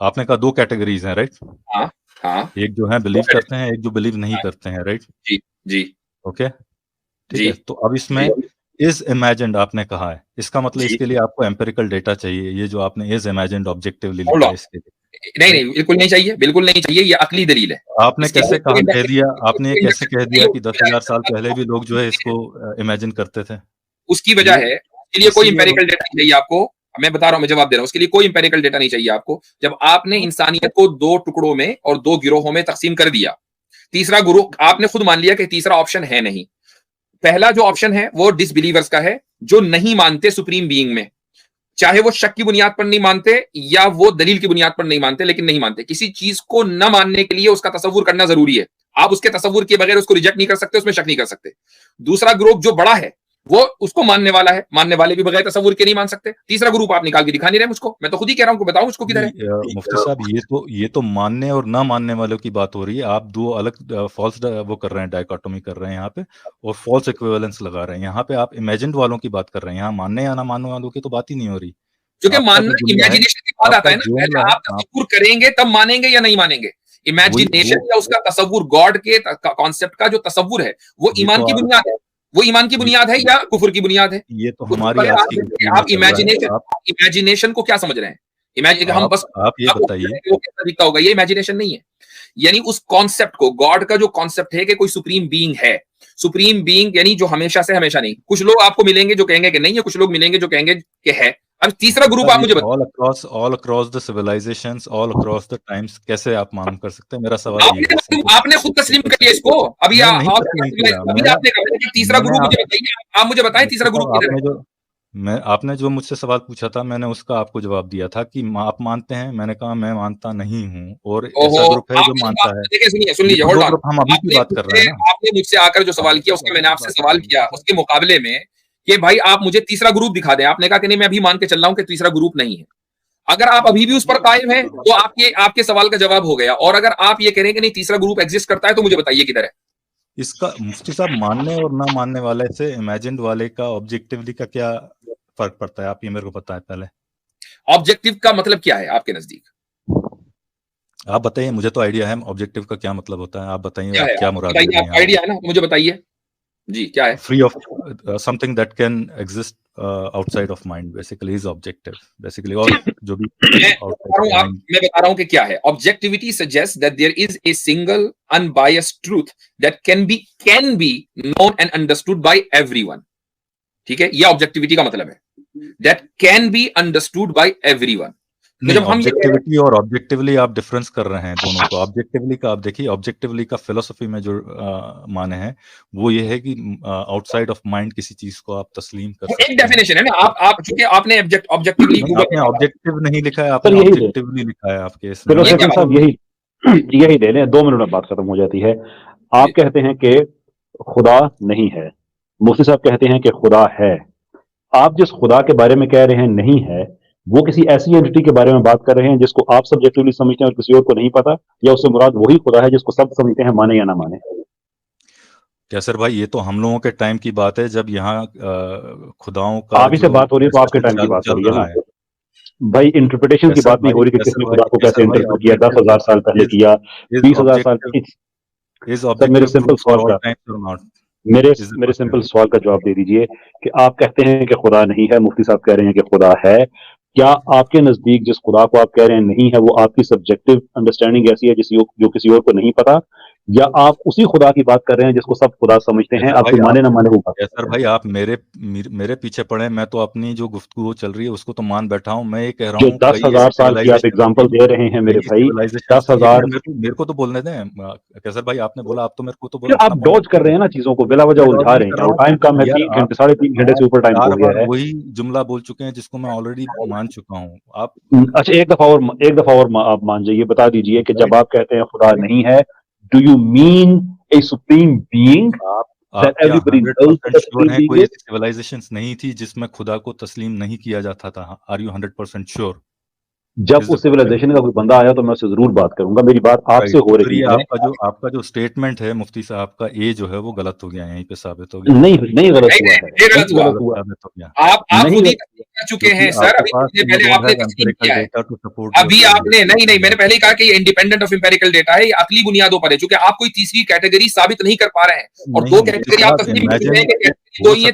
B: आपने कहा 2 कैटेगरीज हैं, राइट?
A: हाँ, हाँ।
B: एक जो है बिलीव करते हैं, एक जो बिलीव नहीं
A: हाँ,
B: करते हैं, राइट?
A: जी, जी,
B: ओके, ठीक
A: जी,
B: है। तो अब इसमें
A: जी,
B: इज इमेजिन्ड आपने कहा है, इसका मतलब
A: जी।
B: इसके लिए आपको एम्पिरिकल डेटा चाहिए। ये जो आपने इज इमेजिन्ड ऑब्जेक्टिवली
A: होल्ड
B: लिखा
A: ऑन।
B: है इसके लिए,
A: नहीं,
B: राइट?
A: नहीं, बिल्कुल नहीं चाहिए, बिल्कुल नहीं चाहिए, ये अक्ली दलील है।
B: आपने
A: इसके
B: कैसे
A: लिए
B: कहा
A: कोई
B: कह दिया आपने ये कैसे
A: इंडक्शन
B: कह
A: नहीं
B: दिया कि
A: होती
B: 10,000 साल
A: है।
B: पहले भी लोग जो है इसको इमेजिन करते थे?
A: उसकी वजह
B: ये
A: है, उसके लिए कोई
B: इसीलिए
A: एम्पिरिकल डेटा नहीं चाहिए आपको। मैं बता रहा हूँ, मैं जवाब दे रहा हूँ, उसके लिए कोई एम्पिरिकल डेटा नहीं चाहिए आपको। जब आपने इंसानियत को 2 टुकड़ों में और 2 गिरोहों में तकसीम कर दिया, तीसरा ग्रुप आपने खुद मान लिया कि तीसरा ऑप्शन है नहीं। पहला जो ऑप्शन है वो डिसबिलीवर्स का है, जो नहीं मानते सुप्रीम बीइंग में। चाहे वो शक की बुनियाद पर नहीं मानते या वो दलील की बुनियाद पर नहीं मानते, लेकिन नहीं मानते। किसी चीज को न मानने के लिए उसका तसव्वुर करना जरूरी है। आप उसके तसव्वुर के बगैर उसको रिजेक्ट नहीं कर सकते, उसमें शक नहीं कर सकते। दूसरा ग्रुप जो बड़ा है वो उसको मानने वाला है, मानने वाले भी बगैर तसव्वुर के नहीं मान सकते। तीसरा ग्रुप आप निकाल के दिखा नहीं रहे मुझको, मैं तो खुद ही कह रहा हूं, बताओ मुझको किधर है।
B: नहीं, मुफ्ती साहब ये तो मानने और ना मानने वालों की बात हो रही है। आप 2 अलग फॉल्स वो कर रहे हैं, डायकोटोमी कर रहे हैं यहाँ पे, और फॉल्स इक्विवेलेंस लगा रहे हैं। यहाँ पे आप इमेजिन्ड वालों की बात कर रहे हैं, यहाँ मानने या ना मानने वालों की तो बात ही नहीं हो रही।
A: क्योंकि
B: आपका
A: मानना
B: जो जुमला है
A: इमेजिनेशन के बाद आता
B: आपका
A: है ना,
B: जुमला
A: पहले
B: है
A: आप तसव्वुर करेंगे तब मानेंगे या नहीं मानेंगे।
B: वही
A: इमेजिनेशन या उसका तसव्वुर, गॉड के कॉन्सेप्ट का जो तसव्वुर है, वो
B: ये
A: ईमान
B: तो
A: की बुनियाद है। वो ईमान की
B: ये
A: बुनियाद है या कुफर की बुनियाद है?
B: ये तो
A: उसके
B: हमारी
A: बगैर
B: आज
A: आप
B: की
A: देखिए,
B: गुफ्तगू में
A: आप
B: चल रहा है।
A: इमेजिनेशन को क्या समझ रहे हैं? इमेजिन हम बस
B: आप ये
A: आपको
B: बताइए,
A: वो कैसा दिखता होगा, ये इमेजिनेशन नहीं है। यानी उस कॉन्सेप्ट को, गॉड का जो कॉन्सेप्ट है कि कोई सुप्रीम बीइंग है, सुप्रीम बीइंग यानी जो हमेशा से हमेशा नहीं। कुछ लोग आपको मिलेंगे जो कहेंगे कि नहीं है, कुछ लोग मिलेंगे जो कहेंगे कि है। अब तीसरा ग्रुप आप मुझे बताओ।
B: All across the civilisations, all across the times, कैसे आप मालूम कर सकते हैं? मेरा सवाल यही है, सिंपल
A: आपने खुद तस्लीम कर लिया इसको। अभी
B: मैं नहीं तस्लीम किया।
A: अभी आपने कहा कि तीसरा
B: मैंने
A: ग्रुप मुझे बताइए, आप मुझे बताएं
B: मुफ्ती
A: तीसरा ग्रुप
B: साहब,
A: किधर है।
B: आपने जो मुझसे सवाल पूछा था, मैंने उसका आपको जवाब दिया था कि आप मानते हैं। मैंने कहा मैं मानता नहीं हूँ, और
A: ओहो,
B: ऐसा ग्रुप है जो मानता है।
A: देखिए, सुनिए, सुन
B: ये
A: लीजिए,
B: तो
A: होल्ड
B: 2
A: ऑन।
B: ग्रुप हम अभी की बात कर रहे हैं ना।
A: आपने मुझसे आकर जो सवाल किया, उसके मैंने आपसे सवाल किया, उसके मुकाबले में कि भाई आप मुझे तीसरा ग्रुप दिखा दें। आपने कहा कि नहीं, मैं अभी मान के चल रहा हूं कि तीसरा ग्रुप नहीं है। अगर आप अभी भी उस पर कायम हैं तो आपके सवाल का जवाब हो गया। और अगर आप ये कह रहे हैं कि नहीं, तीसरा ग्रुप एग्जिस्ट करता है, तो मुझे बताइए किधर है।
B: इसका मुफ्ती साहब, मानने और ना मानने वाले से इमेजिन्ड वाले का ऑब्जेक्टिवली का क्या फर्क पड़ता है? आप ये मेरे को बताएं पहले।
A: ऑब्जेक्टिव का मतलब क्या है आपके नजदीक?
B: आप बताइए, मुझे तो आइडिया है ऑब्जेक्टिव का क्या मतलब होता है। आप बताइए,
A: क्या
B: आप
A: है?
B: क्या
A: आप
B: मुराद ले
A: बताइए,
B: रहे हैं
A: आपको
B: यहाँ
A: आइडिया है ना, मुझे बताइए जी, क्या है?
B: Free of something that can exist outside of mind, basically is objective, basically. और जो भी आउटसाइड माइंड,
A: मैं बता रहा हूं कि क्या है। Objectivity suggest that there is a single unbiased truth that can be known and understood by everyone. ठीक है, ये ऑब्जेक्टिविटी का मतलब है, that can be understood by everyone. तो
B: नहीं,
A: जब हम ये
B: ऑब्जेक्टिविटी और ऑब्जेक्टिवली आप डिफरेंस कर रहे हैं दोनों को। ऑब्जेक्टिवली का आप देखिए, ऑब्जेक्टिवली का फिलोसफी में जो माने हैं वो ये है कि आउटसाइड ऑफ माइंड किसी चीज को आप तस्लीम कर सकते
A: एक
B: हैं।
A: डेफिनेशन है ना, आप चूंकि आपने ऑब्जेक्टिवली
B: नहीं,
A: गूगल
B: आपने ऑब्जेक्टिव नहीं लिखा है,
C: सर
B: आपने
C: यही दे
B: ऑब्जेक्टिवली लिखा है आपके इसमें।
C: चलो
A: ये क्या
C: सेकंड
A: बात
C: साहब, यही ले लें, 2 मिनट में बात खत्म हो जाती है। आप कहते हैं कि खुदा नहीं है, मुफ्ती साहब कहते हैं कि खुदा है। आप जिस खुदा के बारे में कह रहे हैं नहीं है, वो किसी ऐसी एंटिटी के बारे में बात कर रहे हैं जिसको आप सब्जेक्टिवली समझते हैं और किसी और को नहीं पता, या उससे मुराद वही खुदा है जिसको सब समझते हैं, माने या ना माने?
B: कैसर भाई, ये तो हम लोगों के टाइम की बात है, जब यहाँ खुदाओं का
C: आप ही से
B: जो
C: बात हो रही है तो आपके टाइम की बात हो रही है ना भाई। इंटरप्रिटेशन की बात नहीं हो रही कि किसने खुदा को कैसे इंटरप्रेट किया, 10,000 साल पहले किया, 20,000 साल। सर मेरे सिंपल सवाल का मेरे सिंपल सवाल का जवाब दे दीजिए कि आप कहते हैं कि खुदा नहीं है, मुफ्ती साहब कह रहे हैं कि खुदा है। क्या आपके नजदीक जिस खुदा को आप कह रहे हैं नहीं है, वो आपकी सब्जेक्टिव अंडरस्टैंडिंग ऐसी है जो किसी और को नहीं पता, या आप उसी खुदा की बात कर रहे हैं जिसको सब खुदा समझते हैं, आपको माने ना माने वो बात?
B: सर भाई, आप मेरे पीछे पड़े, मैं तो अपनी जो गुफ्तगू चल रही है उसको तो मान बैठा हूँ। मैं ये कह रहा
C: जो
B: हूँ
C: 10,000 साल की आप एग्जांपल दे रहे हैं मेरे भाई, 10,000।
B: मेरे को तो बोलने दें कैसर भाई, आपने बोला, आप तो मेरे को तो
C: बोला, आप डॉज कर रहे हैं ना चीजों को, बेला वजह उलझा रहे हैं, और टाइम कम है, 3 घंटे 3.5 घंटे से ऊपर टाइम हो गया है।
B: वही जुमला बोल चुके हैं जिसको मैं ऑलरेडी मान चुका हूँ। आप
C: अच्छा, एक दफा और आप मान जाइए, बता दीजिए कि जब आप कहते हैं खुदा नहीं है, do you mean a supreme being
B: आप क्या 100% श्योर हैं कोई ऐसी सिविलाइजेशंस नहीं थी जिसमें खुदा को तस्लीम नहीं किया जाता था? Are you 100% sure?
C: जब उस सिविलाइजेशन का कोई बंदा आया तो मैं उससे जरूर बात करूंगा। मेरी बात आपसे हो रही है।
B: आपका जो स्टेटमेंट है मुफ्ती साहब का, ये जो है वो गलत हो गया, यहीं पे साबित हो गया।
C: नहीं गलत हुआ है,
A: ये गलत हुआ। आप खुद ही कर चुके हैं सर। अभी पहले आपने तस्लीम किया है। अभी आपने नहीं मैंने पहले ही कहा कि ये इंडिपेंडेंट ऑफ एम्पेरिकल डेटा है, ये अकली बुनियादों पर है, क्योंकि आप कोई तीसरी कैटेगरी साबित नहीं कर पा रहे हैं। और दो कैटेगरी आप तस्लीम कर रहे हैं कि कैटेगरी दो ही है,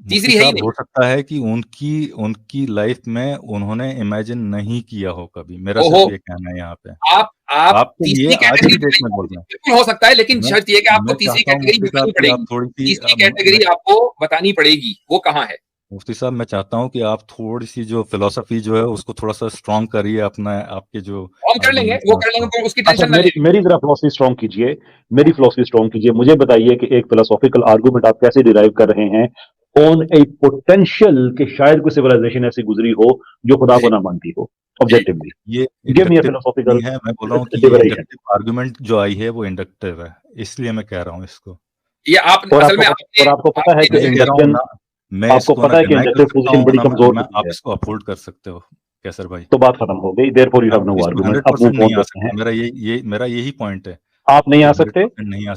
A: तीसरी है ही नहीं।
B: हो सकता है कि उनकी लाइफ में उन्होंने इमेजिन नहीं किया हो कभी। मेरा सिर्फ ये कहना है यहाँ पे।
A: आप तीसरी कैटेगरी बिल्कुल हो सकता है, लेकिन शर्त ये कि आपको तीसरी कैटेगरी बतानी पड़ेगी। तीसरी कैटेगरी आपको बतानी पड़ेगी, वो कहाँ है?
B: मुफ्ती साहब, मैं चाहता हूँ कि आप थोड़ी सी जो फिलोसफी जो है उसको थोड़ा सा स्ट्रॉन्ग करिए अपना, आपके जो
A: हम कर लेंगे, वो कर लेंगे, उसकी टेंशन
C: नहीं। मेरी जरा फिलोसफी स्ट्रॉन्ग कीजिए, मेरी फिलोसफी स्ट्रॉन्ग कीजिए। मुझे बताइए कि एक फिलोसॉफिकल आर्गुमेंट आप कैसे डिराइव कर रहे हैं ऑन ए पोटेंशियल कि शायद कोई सिविलाइजेशन ऐसी गुजरी हो जो खुदा को ना मानती हो ऑब्जेक्टिवली।
B: ये
C: गिव मी अ फिलोसॉफिकल
B: है। मैं बोल रहा हूँ कि ये इंडक्टिव आर्गुमेंट जो आई है वो इंडक्टिव है, इसलिए मैं कह रहा हूँ इसको।
A: ये आप असल में
C: आपको पता है कि इंडक्शन, आपको पता है कि इंडक्टिव पोजीशन बड़ी कमजोर है।
B: आप इसको अफोर्ड कर सकते हो कैसर भाई?
C: तो बात खत्म हो गई। Therefore you have no argument. अब मूव ऑन करते हैं।
B: मेरा यही पॉइंट है।
C: आप नहीं आ सकते,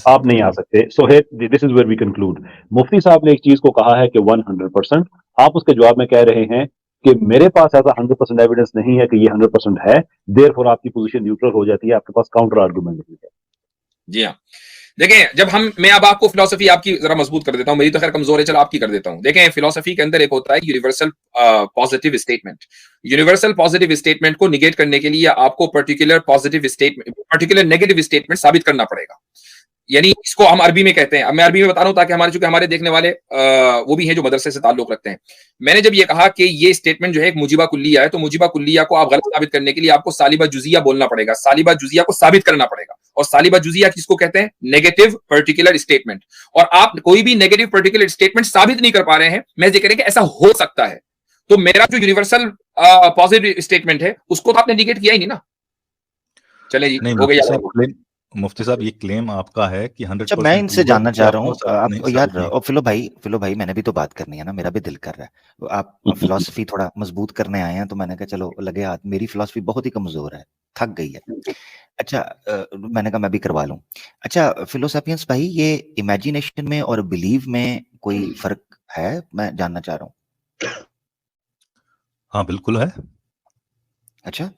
C: आप नहीं आ सकते। So this is where we conclude. मुफ्ती साहब ने एक चीज को कहा है कि 100%, आप उसके जवाब में कह रहे हैं कि मेरे पास ऐसा 100% एविडेंस नहीं है कि ये 100% है, देयरफॉर आपकी पोजीशन न्यूट्रल हो जाती है, आपके पास काउंटर आर्गुमेंट नहीं है।
A: जी हाँ, देखें, जब मैं अब आपको फिलोसफी आपकी जरा मजबूत कर देता हूं, मेरी तो खैर कमजोर है, चलो आपकी कर देता हूं। देखें, फिलोसफी के अंदर एक होता है universal positive statement. Universal positive statement को निगेट करने के लिए आपको पर्टिकुलर नेगेटिव स्टेटमेंट साबित करना पड़ेगा। यानी इसको हम अरबी में कहते हैं। अब मैं अरबी में बता रहा हूं ताकि हमारे देखने वाले वो भी हैं जो मदरसे से ताल्लुक रखते हैं। मैंने जब ये कहा कि ये स्टेटमेंट जो है एक मुजीबा कुल्लिया है, तो मुजीबा कुल्लिया को आप गलत साबित करने के लिए आपको सालिबा जुजिया बोलना पड़ेगा, सालिबा जुजिया को साबित करना पड़ेगा। और सालिबा जुजिया किसको कहते हैं? Negative particular statement. और आप कोई भी नेगेटिव पर्टिकुलर स्टेटमेंट साबित नहीं कर पा रहे हैं, मैं जिक्र करें कि ऐसा हो सकता है, तो मेरा जो यूनिवर्सल पॉजिटिव स्टेटमेंट है उसको तो आपने निगेट किया ही नहीं ना। चले जी, हो गई।
B: मुफ्ती साहब, ये क्लेम आपका है कि 100%।
D: मैं इनसे जानना चाह रहा हूँ आप यार, फिलो भाई मैंने भी तो बात करनी है ना, मेरा भी दिल कर रहा है। आप फिलोसफी थोड़ा मजबूत करने आए हैं, तो मैंने कहा चलो लगे हाथ। मेरी फिलोसफी बहुत ही कमजोर है, थक गई है। अच्छा, मैंने कहा मैं भी करवा लूं। अच्छा फिलोसफियंस भाई, ये इमेजिनेशन में और बिलीव में कोई फर्क है? मैं जानना चाह रहा हूँ।
B: हाँ बिल्कुल है।
D: अच्छा,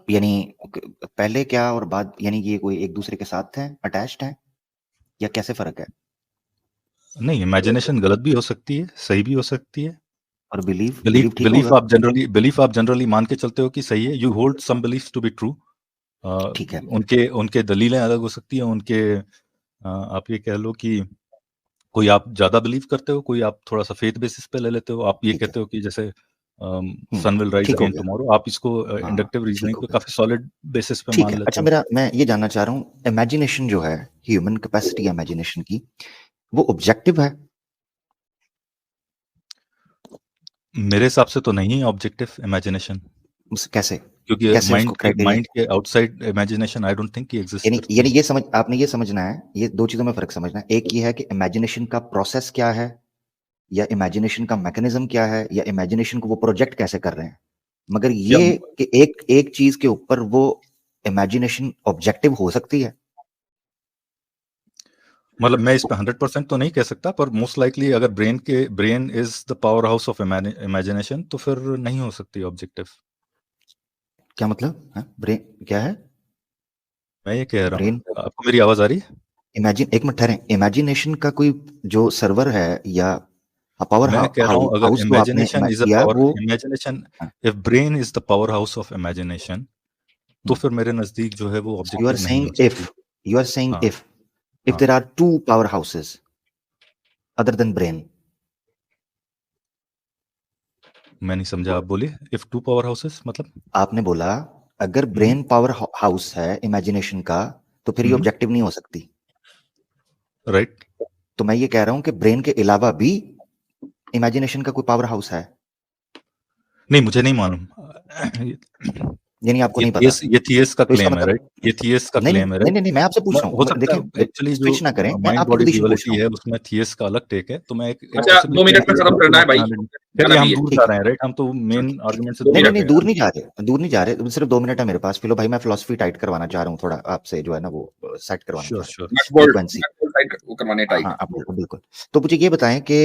D: यानी पहले क्या और बाद, यानी ये कोई एक दूसरे के साथ हैं, अटैच्ड हैं, या कैसे फर्क है?
B: नहीं, इमेजिनेशन गलत भी हो सकती है, सही भी हो सकती है।
D: और
B: बिलीफ आप जनरली मान के चलते हो कि सही है। You hold some beliefs to be true. ठीक है। उनके दलीलें अलग हो सकती हैं। आप ये कह लो कि कोई आप ज्यादा बिलीव करते हो, कोई आप थोड़ा सा फेथ बेसिस पे ले लेते हो। आप ये कहते हो कि जैसे सन विल राइज अगेन टुमारो, आप इसको इंडक्टिव रीजनिंग पे काफी सॉलिड बेसिस पे मान लेते हो।
D: अच्छा, मैं ये जानना चाह रहा हूँ, इमेजिनेशन जो है, ह्यूमन कैपेसिटी इमेजिनेशन की, वो ऑब्जेक्टिव है?
B: मेरे हिसाब से तो नहीं है ऑब्जेक्टिव इमेजिनेशन।
D: कैसे?
B: क्योंकि माइंड के outside imagination I don't think exist.
D: यानी आपने ये समझना है, ये दो चीजों में फर्क समझना है। एक ये है कि इमेजिनेशन का प्रोसेस क्या है, या इमेजिनेशन का मैकेनिज्म क्या है, या इमेजिनेशन को वो प्रोजेक्ट कैसे कर रहे हैं। मगर ये कि एक चीज के ऊपर वो इमेजिनेशन ऑब्जेक्टिव हो सकती है।
B: मतलब मैं इस पे 100% तो नहीं कह सकता, पर मोस्ट लाइकली अगर brain is the power house of imagination, तो फिर नहीं हो सकती ऑब्जेक्टिव।
D: क्या मतलब? ब्रेन क्या है?
B: मैं ये कह रहा हूँ, आपको मेरी आवाज आ रही है?
D: एक मिनट ठहरें। इमेजिनेशन का कोई जो सर्वर है या पावर हाउस,
B: कह रहा हूँ, अगर imagination is a power, imagination, if brain is the power house of imagination, तो फिर मेरे नजदीक जो है वो ऑब्जेक्टिव नहीं हो सकती।
D: You are saying if there are two powerhouses other than brain.
B: मैं नहीं समझा, आप बोलिए। इफ टू पावर हाउसेस मतलब?
D: आपने बोला अगर ब्रेन पावर हाउस है इमेजिनेशन का, तो फिर ये ऑब्जेक्टिव नहीं हो सकती।
B: राइट।
D: तो मैं ये कह रहा हूं कि ब्रेन के अलावा भी इमेजिनेशन का कोई पावर हाउस है।
B: नहीं, मुझे नहीं मालूम।
D: यानी आपको नहीं पता।
B: ये थियस का
D: तो इसका
B: क्लेम है,
D: मतलब
B: राइट? ये थियस का
D: नहीं
B: क्लेम है,
D: नहीं
B: राइट?
D: नहीं मैं आपसे पूछ रहा
B: हो
D: हूँ,
B: सकता है
D: देखिए
B: एक्चुअली जो
D: स्विच ना करें, मैं
B: माइंड
D: आपकी
B: बॉडी
D: पोजीशन पूछ रहा
B: ड्युअलिटी
D: हूँ।
B: है उसमें थियस का अलग टेक है, तो मैं एक
A: अच्छा,
B: possibly
A: 2 मिनट में खत्म करना है भाई,
B: फिर
A: गाना
B: ये
A: भी
B: हम
A: है।
B: दूर
D: ठीक
B: जा
D: है।
B: रहे हैं, राइट? हम तो मेन आर्गुमेंट से
A: 2
B: दूर
D: नहीं
A: मिनट
D: नहीं
B: जा
D: दूर
B: रहे
D: नहीं जा रहे, सिर्फ 2 मिनट है मेरे पास। फिलो भाई मैं फिलॉसफी टाइट करवाना चाह रहा हूँ, थोड़ा आपसे जो है ना वो सेट
B: हैं।
D: करवाना
B: श्योर
D: चाह रहा
B: श्योर।
A: नट
D: हूँ,
A: बोल्ट
D: फ्रीक्वेंसी।
A: टाइट वो करवाने
D: हाँ
A: टाइट।
D: आप बिल्कुल बिल्कुल। तो मुझे ये बताएं कि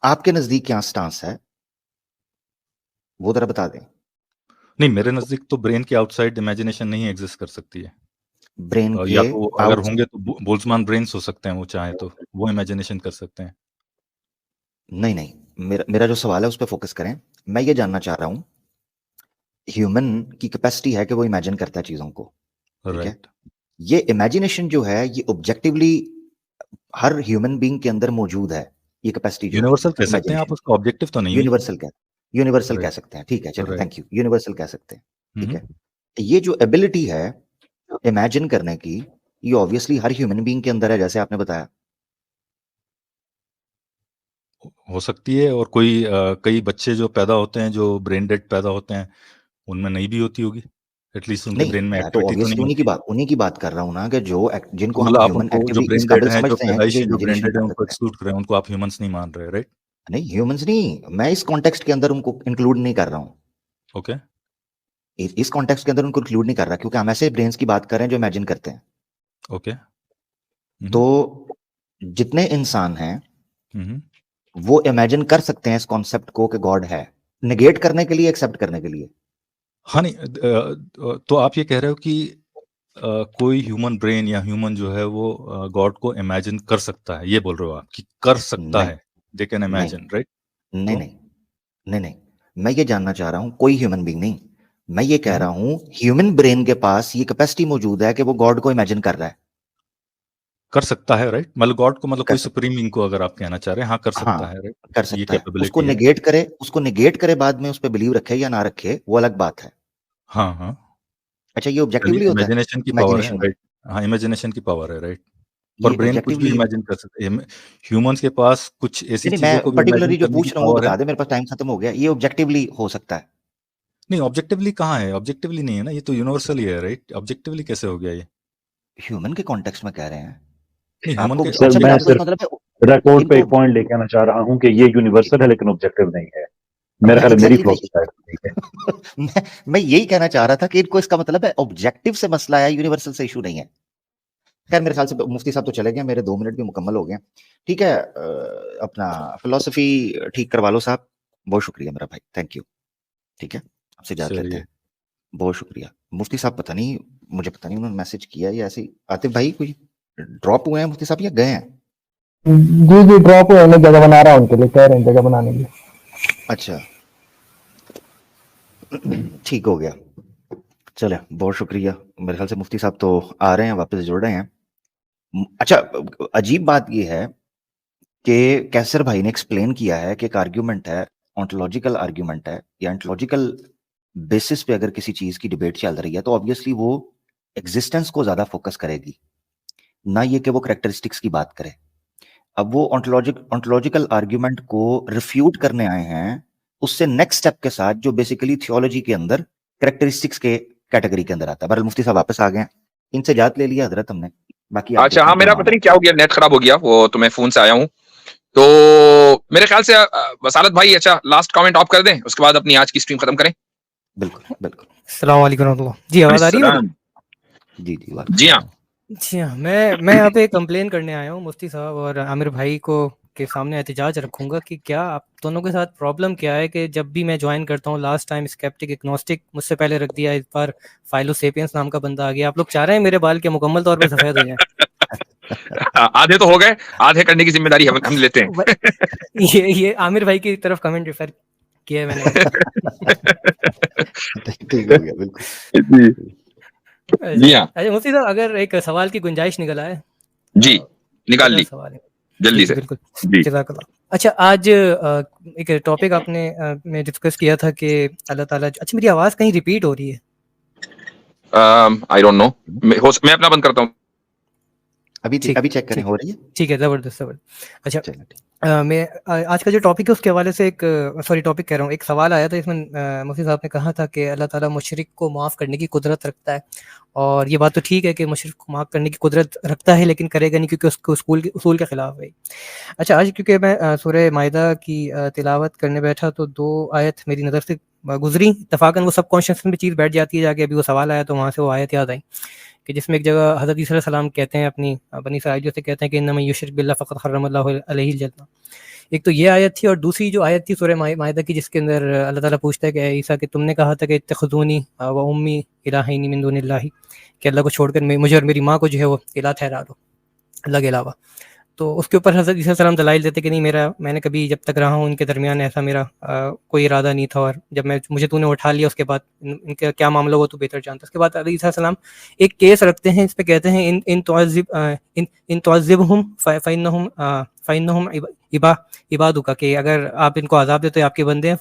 D: आपके नजदीक क्या स्टांस है, वो जरा बता दें।
B: नहीं, मेरे नजदीक तो ब्रेन के आउटसाइड इमेजिनेशन नहीं एग्जिस्ट कर सकती है।
D: ब्रेन के
B: या तो अगर
D: आउट
B: होंगे तो बोल्ट्जमान ब्रेन्स हो सकते हैं, वो चाहे तो वो इमेजिनेशन कर सकते हैं।
D: नहीं मेरा जो सवाल है उस पर फोकस करें। मैं ये जानना चाह रहा हूँ, ह्यूमन की कैपेसिटी है कि वो इमेजिन करता है चीजों को, ठीक है?
B: राइट।
D: ये इमेजिनेशन जो है ये ऑब्जेक्टिवली हर ह्यूमन बीइंग के अंदर मौजूद है, ये कैपेसिटी जो है
B: यूनिवर्सल कह सकते हैं आप,
D: इमेजिनेशन।
B: उसका ऑब्जेक्टिव तो नहीं है।
D: यूनिवर्सल कह
B: राइट
D: सकते हैं, ठीक है, चलें,
B: राइट।
D: थैंक यू, यूनिवर्सल कह सकते हैं, ठीक
B: हम्म।
D: है। ये जो एबिलिटी है इमेजिन करने की, ये ऑब्वियसली हर ह्यूमन बीइंग के अंदर है, जैसे आपने बताया।
B: हो सकती है, और कई बच्चे जो पैदा होते हैं, जो ब्रेन डेड पैदा होते हैं, उनमें नहीं भी होती होगी, एटलीस्ट उनके
D: नहीं
B: ब्रेन में
D: मैं तो
B: एक्टिविटी तो नहीं
D: ऑब्वियसली
B: होती।
D: उन्हीं की बात कर रहा हूँ ना, कि
B: तो
D: जिनको हम
B: मतलब आप
D: ह्यूमन
B: उनको जो
D: एक्टिवली इस
B: ब्रेन डेड
D: काबिल
B: हैं, जो
D: समझते हैं कि जो
B: पैदाइशी जो ब्रेन
D: इमेजिनेशन
B: डेड है,
D: कर
B: उनको
D: सकते हैं।
B: एक्सक्लूड कर रहे हैं, उनको आप ह्यूमंस नहीं मान रहे, राइट?
D: नहीं ह्यूमंस नहीं, मैं इस कॉन्टेक्स्ट के अंदर उनको इंक्लूड नहीं कर रहा हूँ,
B: ओके।
D: इस कॉन्टेक्स्ट के अंदर उनको इंक्लूड नहीं कर रहा, क्योंकि हम ऐसे ब्रेन्स की बात कर रहे हैं जो इमेजिन करते हैं।
B: ओके।
D: तो जितने इंसान हैं
B: हम्म।
D: वो इमेजिन कर सकते हैं इस कॉन्सेप्ट को कि गॉड है, निगेट करने के लिए, एक्सेप्ट करने के लिए।
B: हाँ, नहीं तो आप ये कह रहे हो कि कोई ह्यूमन ब्रेन या ह्यूमन जो है वो गॉड को इमेजिन कर सकता है, ये बोल रहे हो आप कि कर सकता
D: नहीं
B: है, दे कैन
D: नहीं
B: इमेजिन, राइट?
D: नहीं
B: तो
D: नहीं नहीं मैं ये जानना चाह रहा हूं, कोई ह्यूमन बीइंग नहीं, मैं ये कह
B: हम्म,
D: रहा हूं ह्यूमन ब्रेन के पास ये कैपेसिटी मौजूद है कि वो गॉड को इमेजिन कर रहा है।
B: कर सकता है, राइट? मतलब गॉड को, मतलब
D: कर
B: कोई
D: सकता
B: सुप्रीम बीइंग को अगर आप कहना चाह रहे हैं, हाँ कर सकता है,
D: हाँ
B: राइट?
D: कर
B: ये
D: सकता है,
B: कैपेबिलिटी है।
D: उसको निगेट करे बाद में उस पर बिलीव रखे या ना रखे, वो अलग बात है।
B: हाँ हाँ।
D: अच्छा ये
B: चलिए,
D: ऑब्जेक्टिवली होता है
B: इमेजिनेशन की पावर है,
D: इमेजिनेशन में,
B: राइट? हाँ, इमेजिनेशन की पावर है, राइट? और
D: ये
B: ब्रेन कुछ भी
D: ऑब्जेक्टिवली।
B: इमेजिन कर सकते हैं। ह्यूमंस के पास कुछ ऐसी
D: नहीं
B: चीजों
D: मैं
B: को भी इमेजिन
D: पर्टिकुलरली जो
B: करने की
D: पूछ रहा हूँ वो
B: पावर है।
D: बता दे, मेरे पास टाइम खत्म हो गया। ये ऑब्जेक्टिवली हो सकता है?
B: नहीं, ऑब्जेक्टिवली कहाँ है? ऑब्जेक्टिवली नहीं है ना, ये तो यूनिवर्सल ही है, राइट? ऑब्जेक्टिवली कैसे हो गया ये?
D: ह्यूमन के कॉन्टेक्स्ट में कह रहे हैं
B: नहीं, ह्यूमन
D: आपको।
B: के
C: सर
D: अच्छा
C: मैं
D: आपको
B: ऑब्जेक्टिव।
D: इसका मतलब है
C: रिकॉर्ड पे
D: इनको।
C: एक पॉइंट लेके आना चाह रहा हूं कि ये यूनिवर्सल है लेकिन ऑब्जेक्टिव नहीं है। मेरा ख्याल है मेरी
D: एग्जैक्टली
C: फिलोसफी है।
D: मैं यही कहना चाह रहा था कि इनको इसका मतलब है ऑब्जेक्टिव से मसला है, यूनिवर्सल से इशू नहीं है। खैर मेरे ख्याल से मुफ्ती साहब तो चले गए, मेरे 2 मिनट भी मुकम्मल हो गए। ठीक है, अपना फिलोसफी ठीक करवा लो साहब। बहुत शुक्रिया मेरा भाई, थैंक यू। ठीक है, आपसे इजाजत लेते
B: चलिए।
D: हैं, बहुत शुक्रिया। मुफ्ती साहब पता नहीं, मुझे पता नहीं उन्होंने मैसेज किया या ऐसे ही। आतिफ भाई कोई ड्रॉप हुए हैं मुफ्ती साहब या गए हैं?
F: जी ड्रॉप हुए, मैं जगह बना रहा हूँ उनके लिए, कह रहे हैं जगह बनाने के लिए।
D: अच्छा ठीक हो गया, चले, बहुत शुक्रिया। मेरे ख्याल से मुफ्ती साहब तो आ रहे हैं, वापस जुड़ रहे हैं। अच्छा अजीब बात यह है कि कैसर भाई ने एक्सप्लेन किया है कि एक आर्ग्यूमेंट है, ऑन्टोलॉजिकल आर्ग्यूमेंट है, या ऑन्टोलॉजिकल बेसिस पे अगर किसी चीज की डिबेट चल रही है तो ऑब्वियसली वो एग्जिस्टेंस को ज्यादा फोकस करेगी, ना ये कि वो कैरेक्टरिस्टिक्स की बात करे। अब वो ऑन्टोलॉजिकल आर्ग्यूमेंट को रिफ्यूट करने आए हैं उससे नेक्स्ट स्टेप के साथ, जो बेसिकली थियोलॉजी के अंदर कैरेक्टरिस्टिक्स के कैटेगरी के अंदर आता है। बहरहाल मुफ्ती साहब वापस आ गए, इनसे इजाजत ले लिया हजरत हमने, बाकी आप
A: अच्छा,
D: देखें
A: हाँ,
D: क्या
A: मेरा
D: मामला
A: पता नहीं क्या हो गया, नेट खराब हो गया, वो तो मैं फोन से आया हूँ। तो मेरे ख्याल से वसालत भाई, अच्छा लास्ट कमेंट आप कर दें, उसके बाद अपनी आज की स्ट्रीम खत्म करें।
D: बिल्कुल बिल्कुल।
F: अस्सलाम वालेकुम रहमतुल्लाह। जी आवाज आ रही है मेरी?
D: जी
A: जी हाँ।
F: जी हाँ, मैं यहाँ पे कंप्लेन करने आया हूँ मुफ्ती साहब और आमिर भाई को के सामने एहतिजाज रखूंगा कि क्या आप दोनों के साथ प्रॉब्लम क्या है कि जब भी मैं ज्वाइन करता हूँ, लास्ट टाइम स्केप्टिक एग्नोस्टिक मुझसे पहले रख दिया, इस बार फाइलोसेपियंस नाम का बंदा आ गया। आप लोग चाह रहे हैं मेरे बाल के मुकम्मल तौर पे सफेद हो जाएं?
A: आधे तो हो गए, आधे करने की जिम्मेदारी हम लेते हैं।
F: ये आमिर भाई की तरफ कमेंट रेफर किया है मैंने।
D: ठीक हो गया, बिल्कुल
A: जी जी हाँ
F: अच्छा मुफ्ती साहब, अगर एक सवाल की गुंजाइश निकल आए
A: जी, निकाल
F: छोटा
A: ली
F: सवाल है।
A: जल्दी से।
F: बिल्कुल,
A: जी
F: जज़ाकल्लाह। अच्छा आज एक टॉपिक आपने में डिस्कस किया था कि अल्लाह ताला, अच्छा मेरी आवाज़ कहीं रिपीट हो रही है?
A: आई डोंट नो, मैं अपना बंद करता हूँ।
D: अभी चेक करें, हो रही है?
F: ठीक है, ज़बरदस्त ज़बरदस्त। अच्छा
D: चलो ठीक।
F: आज का जो टॉपिक है उसके हवाले से एक टॉपिक कह रहा हूँ, एक सवाल आया था इसमें मुफ्ती साहब ने कहा था कि अल्लाह ताला मुशरिक को माफ़ करने की कुदरत रखता है, और ये बात तो ठीक है कि मुशरिक को माफ़ करने की कुदरत रखता है, लेकिन करेगा नहीं क्योंकि उसको उसूल के ख़िलाफ़ है। अच्छा, आज क्योंकि मैं सूरह माइदा की तिलावत करने बैठा तो 2 आयत मेरी नज़र से गुज़री, इत्तफ़ाक़न वो सबकॉन्शियस में चीज़ बैठ जाती है, जाके अभी वो सवाल आया तो वहाँ से वो आयत याद आई कि जिसमें एक जगह हज़रत ईसा अलैहिस्सलाम कहते हैं अपनी बनी इसराइलियों से, कहते हैं कि इन्नमा युशरिक बिल्लाह फ़क़द हर्रमल्लाहु अलैहिल जन्नह। एक तो ये आयत थी, और दूसरी जो आयत थी सूरह माइदा की, जिसके अंदर अल्लाह ताला पूछता है कि ए ईसा, कि तुमने कहा था कि इत्तख़िज़ूनी व उम्मी इलाहैनि मिन दूनिल्लाहि, कि अल्लाह को छोड़कर मुझे और मेरी माँ को जो है वो इलाह ठहरा दो अल्लाह के अलावा। तो उसके ऊपर हज़रत ईसा सलाम दलाइल देते कि नहीं, मैंने कभी जब तक रहा हूँ उनके दरमियान ऐसा मेरा कोई इरादा नहीं था, और जब मुझे तूने उठा लिया उसके बाद इनका क्या मामला हो तू बेहतर जानता। उसके बाद हज़रत ईसा सलाम एक केस रखते हैं, इस पे कहते हैं इन तुअज़्ज़िबहुम फ़इन्नहुम इबादुका, कि अगर आप इनको अज़ाब देते हो आपके बंदे हैं,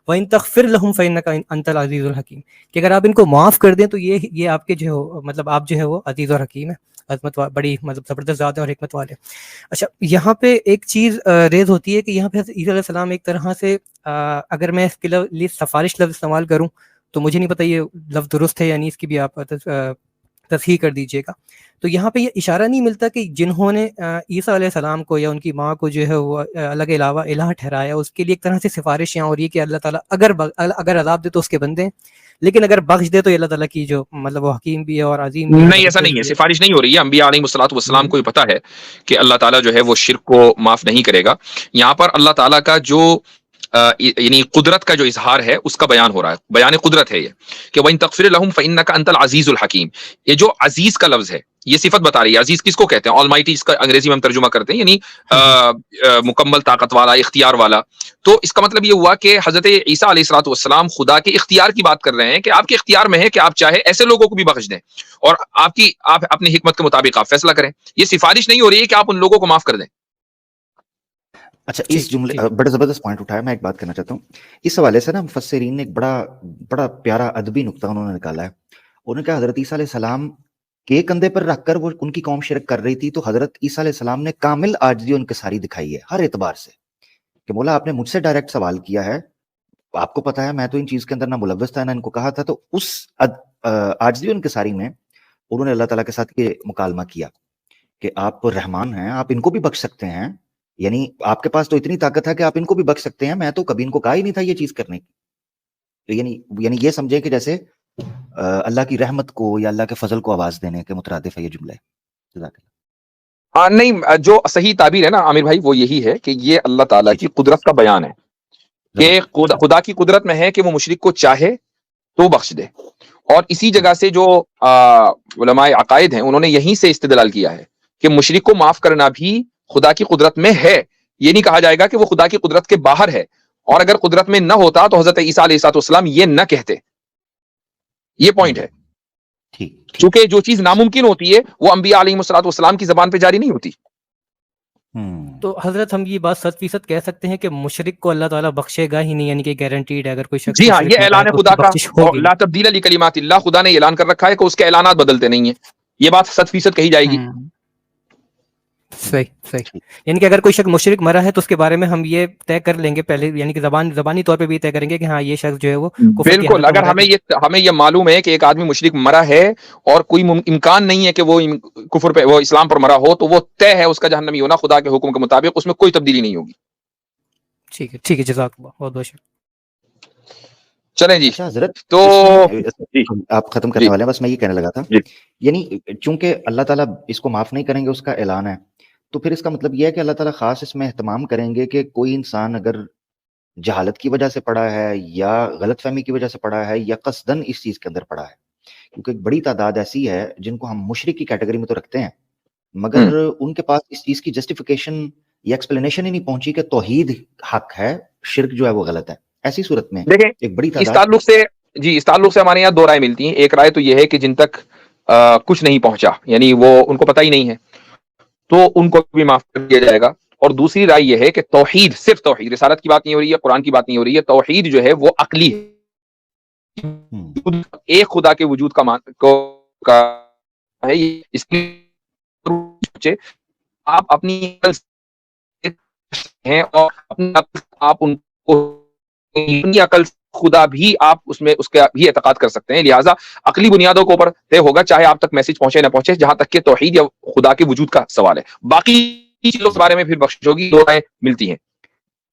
F: वइन तग़फ़िर लहुम फ़इन्नका अंतल अज़ीज़ुल हकीम, कि अगर आप इनको माफ़ कर दें तो ये आपके जो हो, मतलब आप जो है वो अज़ीज़ और हकीम है, बड़ी मतलब ज़बरदस्त ज़ात है और हिकमत वाले। अच्छा, यहाँ पे एक चीज़ रेज़ होती है कि यहाँ पे ईसा अलैहिस्सलाम एक तरह से अगर मैं इसके लिए सिफ़ारिश लफ्ज़ इस्तेमाल करूँ तो मुझे नहीं पता ये लफ्ज़ दुरुस्त है या नहीं, इसकी भी आप तस्हीह कर दीजिएगा। तो यहाँ पे ये इशारा नहीं मिलता कि जिन्होंने ईसा अलैहिस्सलाम को या उनकी माँ को जो है वो अल्लाह के अलावा इलाह ठहराया, उसके लिए एक तरह से सिफ़ारिश यहाँ हो रही है कि अल्लाह ताला अगर अज़ाब दे तो उसके बंदे हैं, लेकिन अगर बख्श दे तो अल्लाह ताला की जो मतलब वो हकीम भी है और अज़ीम भी है,
A: नहीं, ऐसा नहीं है, सिफारिश नहीं हो रही है। अंबिया अलैहिमुस्सलातु वस्सलाम को ये पता है कि अल्लाह ताला जो है वो शिर्क को माफ नहीं करेगा। यहाँ पर अल्लाह ताला का जो यानी कुदरत का जो इजहार है उसका बयान हो रहा है, बयान कुदरत है ये, कि वइन तग़फ़िर लहुम फ़इन्नका अंतल अज़ीज़ुल हकीम। ये जो अजीज का लफ्ज है ये सिफत बता रही है। अजीज किसको कहते हैं? ऑलमाइटी, इसका अंग्रेजी में हम तर्जुमा करते हैं, यानी मुकम्मल ताकत वाला, इख्तियार वाला। तो इसका मतलब ये हुआ कि हजरत ईसा अलैहिस्सलातु वस्सलाम खुदा के इख्तियार की बात कर रहे हैं कि आपके इख्तियार में है कि आप चाहे ऐसे लोगों को भी बख्श दें और आप अपनी हिकमत के मुताबिक आप फैसला करें। ये सिफारिश नहीं हो रही है कि आप उन लोगों को माफ कर दें।
D: अच्छा, इस जुमले बड़ा जबरदस्त पॉइंट उठाया, मैं एक बात करना चाहता हूँ इस हवाले से ना। मुफस्सिरीन ने एक बड़ा प्यारा अदबी नुक्ता उन्होंने निकाला है। उन्होंने कहा हजरत ईसा अलैहिस्सलाम के कंधे पर रखकर वो उनकी कौम शिरक कर रही थी, तो हजरत ईसा अलैहिस्सलाम ने कामिल आजिज़ी और इनकिसारी दिखाई है हर एतबार से, कि मौला आपने मुझसे डायरेक्ट सवाल किया है, आपको पता है मैं तो इन चीज के अंदर ना मुलव्वस था ना इनको कहा था, तो उस आजिज़ी और इनकिसारी में उन्होंने अल्लाह ताला के साथ ये मुकालमा किया कि आप रहमान हैं, आप इनको भी बख्श सकते हैं, यानी आपके पास तो इतनी ताकत है कि आप इनको भी बख्श सकते हैं, मैं तो कभी इनको कहा ही नहीं था ये चीज करने की। तो यानी ये समझे कि जैसे अल्लाह की रहमत को या अल्लाह के फजल को आवाज देने के मुतरादिफ है ये जुमला है।
A: नहीं, जो सही ताबीर है ना आमिर भाई वो यही है कि ये अल्लाह ताला की कुदरत का बयान है कि खुदा की कुदरत में है कि वो मुशरिक को चाहे तो बख्श दे। और इसी जगह से जो उलमाए अकायद हैं उन्होंने यहीं से इस्तेदलाल किया है कि मुशरिक को माफ करना भी खुदा की कुदरत में है। ये नहीं कहा जाएगा कि वो खुदा की कुदरत के बाहर है, और अगर कुदरत में न होता तो हजरत ईसा अलैहिस्सलाम ये न कहते। ये पॉइंट है। चूंकि जो चीज नामुमकिन होती है वो अंबिया अलैहिस्सलाम की जबान पे जारी नहीं होती।
F: तो हजरत हम ये बात 100% कह सकते हैं कि मुशरिक को अल्लाह ताला बख्शेगा ही नहीं, यानी कि गारंटीड है। अगर कोई शख्स
A: जी हाँ, ये ऐलान है खुदा का, ला तब्दील लिकलिमातिल्लाह, खुदा ने ऐलान कर रखा है कि उसके ऐलानात बदलते नहीं है। ये बात 100% कही जाएगी।
F: सही। यानी कि अगर कोई शख्स मुशरिक मरा है तो उसके बारे में हम ये तय कर लेंगे पहले, यानी कि ज़बानी तौर पे भी तय करेंगे कि हाँ ये शख्स जो है वो
A: बिल्कुल। अगर हमें ये मालूम है कि एक आदमी मुशरिक मरा है और कोई इम्कान नहीं है कि वो कुफर पे, वो इस्लाम पर मरा हो, तो वो तय है उसका जहन्नमी होना खुदा के हुक्म के मुताबिक, उसमें कोई तब्दीली नहीं होगी।
F: ठीक है, जज़ाकल्लाह, बहुत शुक्रिया।
A: चलें जी।
D: अच्छा हजरत,
A: तो
D: आप खत्म करने वाले हैं, बस मैं ये कहने लगा था, यानी चूंकि अल्लाह ताला इसको माफ नहीं करेंगे उसका ऐलान है, तो फिर इसका मतलब यह है कि अल्लाह ताला खास इसमें एहतमाम करेंगे कि कोई इंसान अगर जहालत की वजह से पड़ा है या गलतफहमी की वजह से पड़ा है या कसदन इस चीज के अंदर पड़ा है, क्योंकि एक बड़ी तादाद ऐसी है जिनको हम मुशरिक की कैटेगरी में तो रखते हैं, मगर उनके पास इस चीज की जस्टिफिकेशन या एक्सप्लेनेशन ही नहीं पहुंची कि तौहीद हक है, शिर्क जो है वो गलत है। ऐसी सूरत में
A: देखें,
D: एक बड़ी
A: इस ताल्लुक से हमारे यहाँ दो राय मिलती हैं। एक राय तो यह है कि जिन तक कुछ नहीं पहुंचा, यानी वो उनको पता ही नहीं है, तो उनको भी माफ कर दिया जाएगा। और दूसरी राय यह है कि तौहीद, सिर्फ तौहीद, रिसालत की बात नहीं हो रही है, कुरान की बात नहीं हो रही है, तौहीद जो है वो अकली है, एक खुदा के वजूद का है। इसके आप अपनी हैं और आप उनको अपनी अकल खुदा भी आप उसमें उसका भी एतकाद कर सकते हैं। लिहाजा अकली बुनियादों के ऊपर तय होगा, चाहे आप तक मैसेज पहुंचे ना पहुंचे, जहां तक कि तौहीद या खुदा के वजूद का सवाल है। बाकी चीजों के बारे में फिर बख्शिश होगी, दो राय मिलती हैं।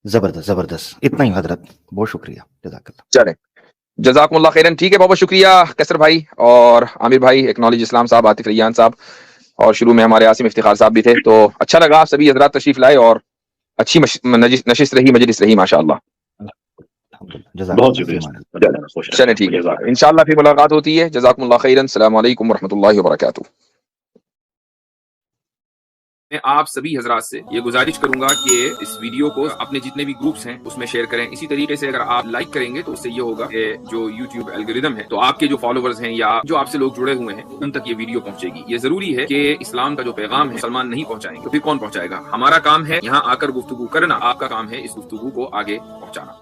D: जबरदस्त जबरदस्त, इतना ही हजरत, बहुत शुक्रिया, जज़ाकल्लाह।
A: चलें, जज़ाकुमुल्लाह खैरन। ठीक है, बहुत शुक्रिया कैसर भाई और आमिर भाई, एक्नॉलेज इस्लाम साहब, आतिफ रैयान साहब, और शुरू में हमारे आसिम इफ्तिखार साहब भी थे। तो अच्छा लगा, आप सभी हजरात तशरीफ लाए और अच्छी नशिस्त रही, मजलिस रही माशाअल्लाह।
C: बहुत शुक्रिया।
A: चलें ठीक है, इंशाअल्लाह फिर मुलाकात होती है। जज़ाकुमुल्लाह खैरन। अस्सलामु अलैकुम वरहमतुल्लाहि वबरकातुहू। मैं आप सभी हजरात से ये गुजारिश करूंगा कि इस वीडियो को अपने जितने भी ग्रुप्स हैं उसमें शेयर करें। इसी तरीके से अगर आप लाइक करेंगे तो उससे ये होगा कि जो YouTube एल्गोरिदम है, तो आपके जो फॉलोवर्स हैं या जो आपसे लोग जुड़े हुए हैं उन तक ये वीडियो पहुंचेगी। ये जरूरी है कि इस्लाम का जो पैगाम है मुसलमान नहीं पहुंचाएंगे तो फिर कौन पहुंचाएगा? हमारा काम है यहाँ आकर गुफ्तगू करना, आपका काम है इस गुफ्तगू को आगे पहुंचाना।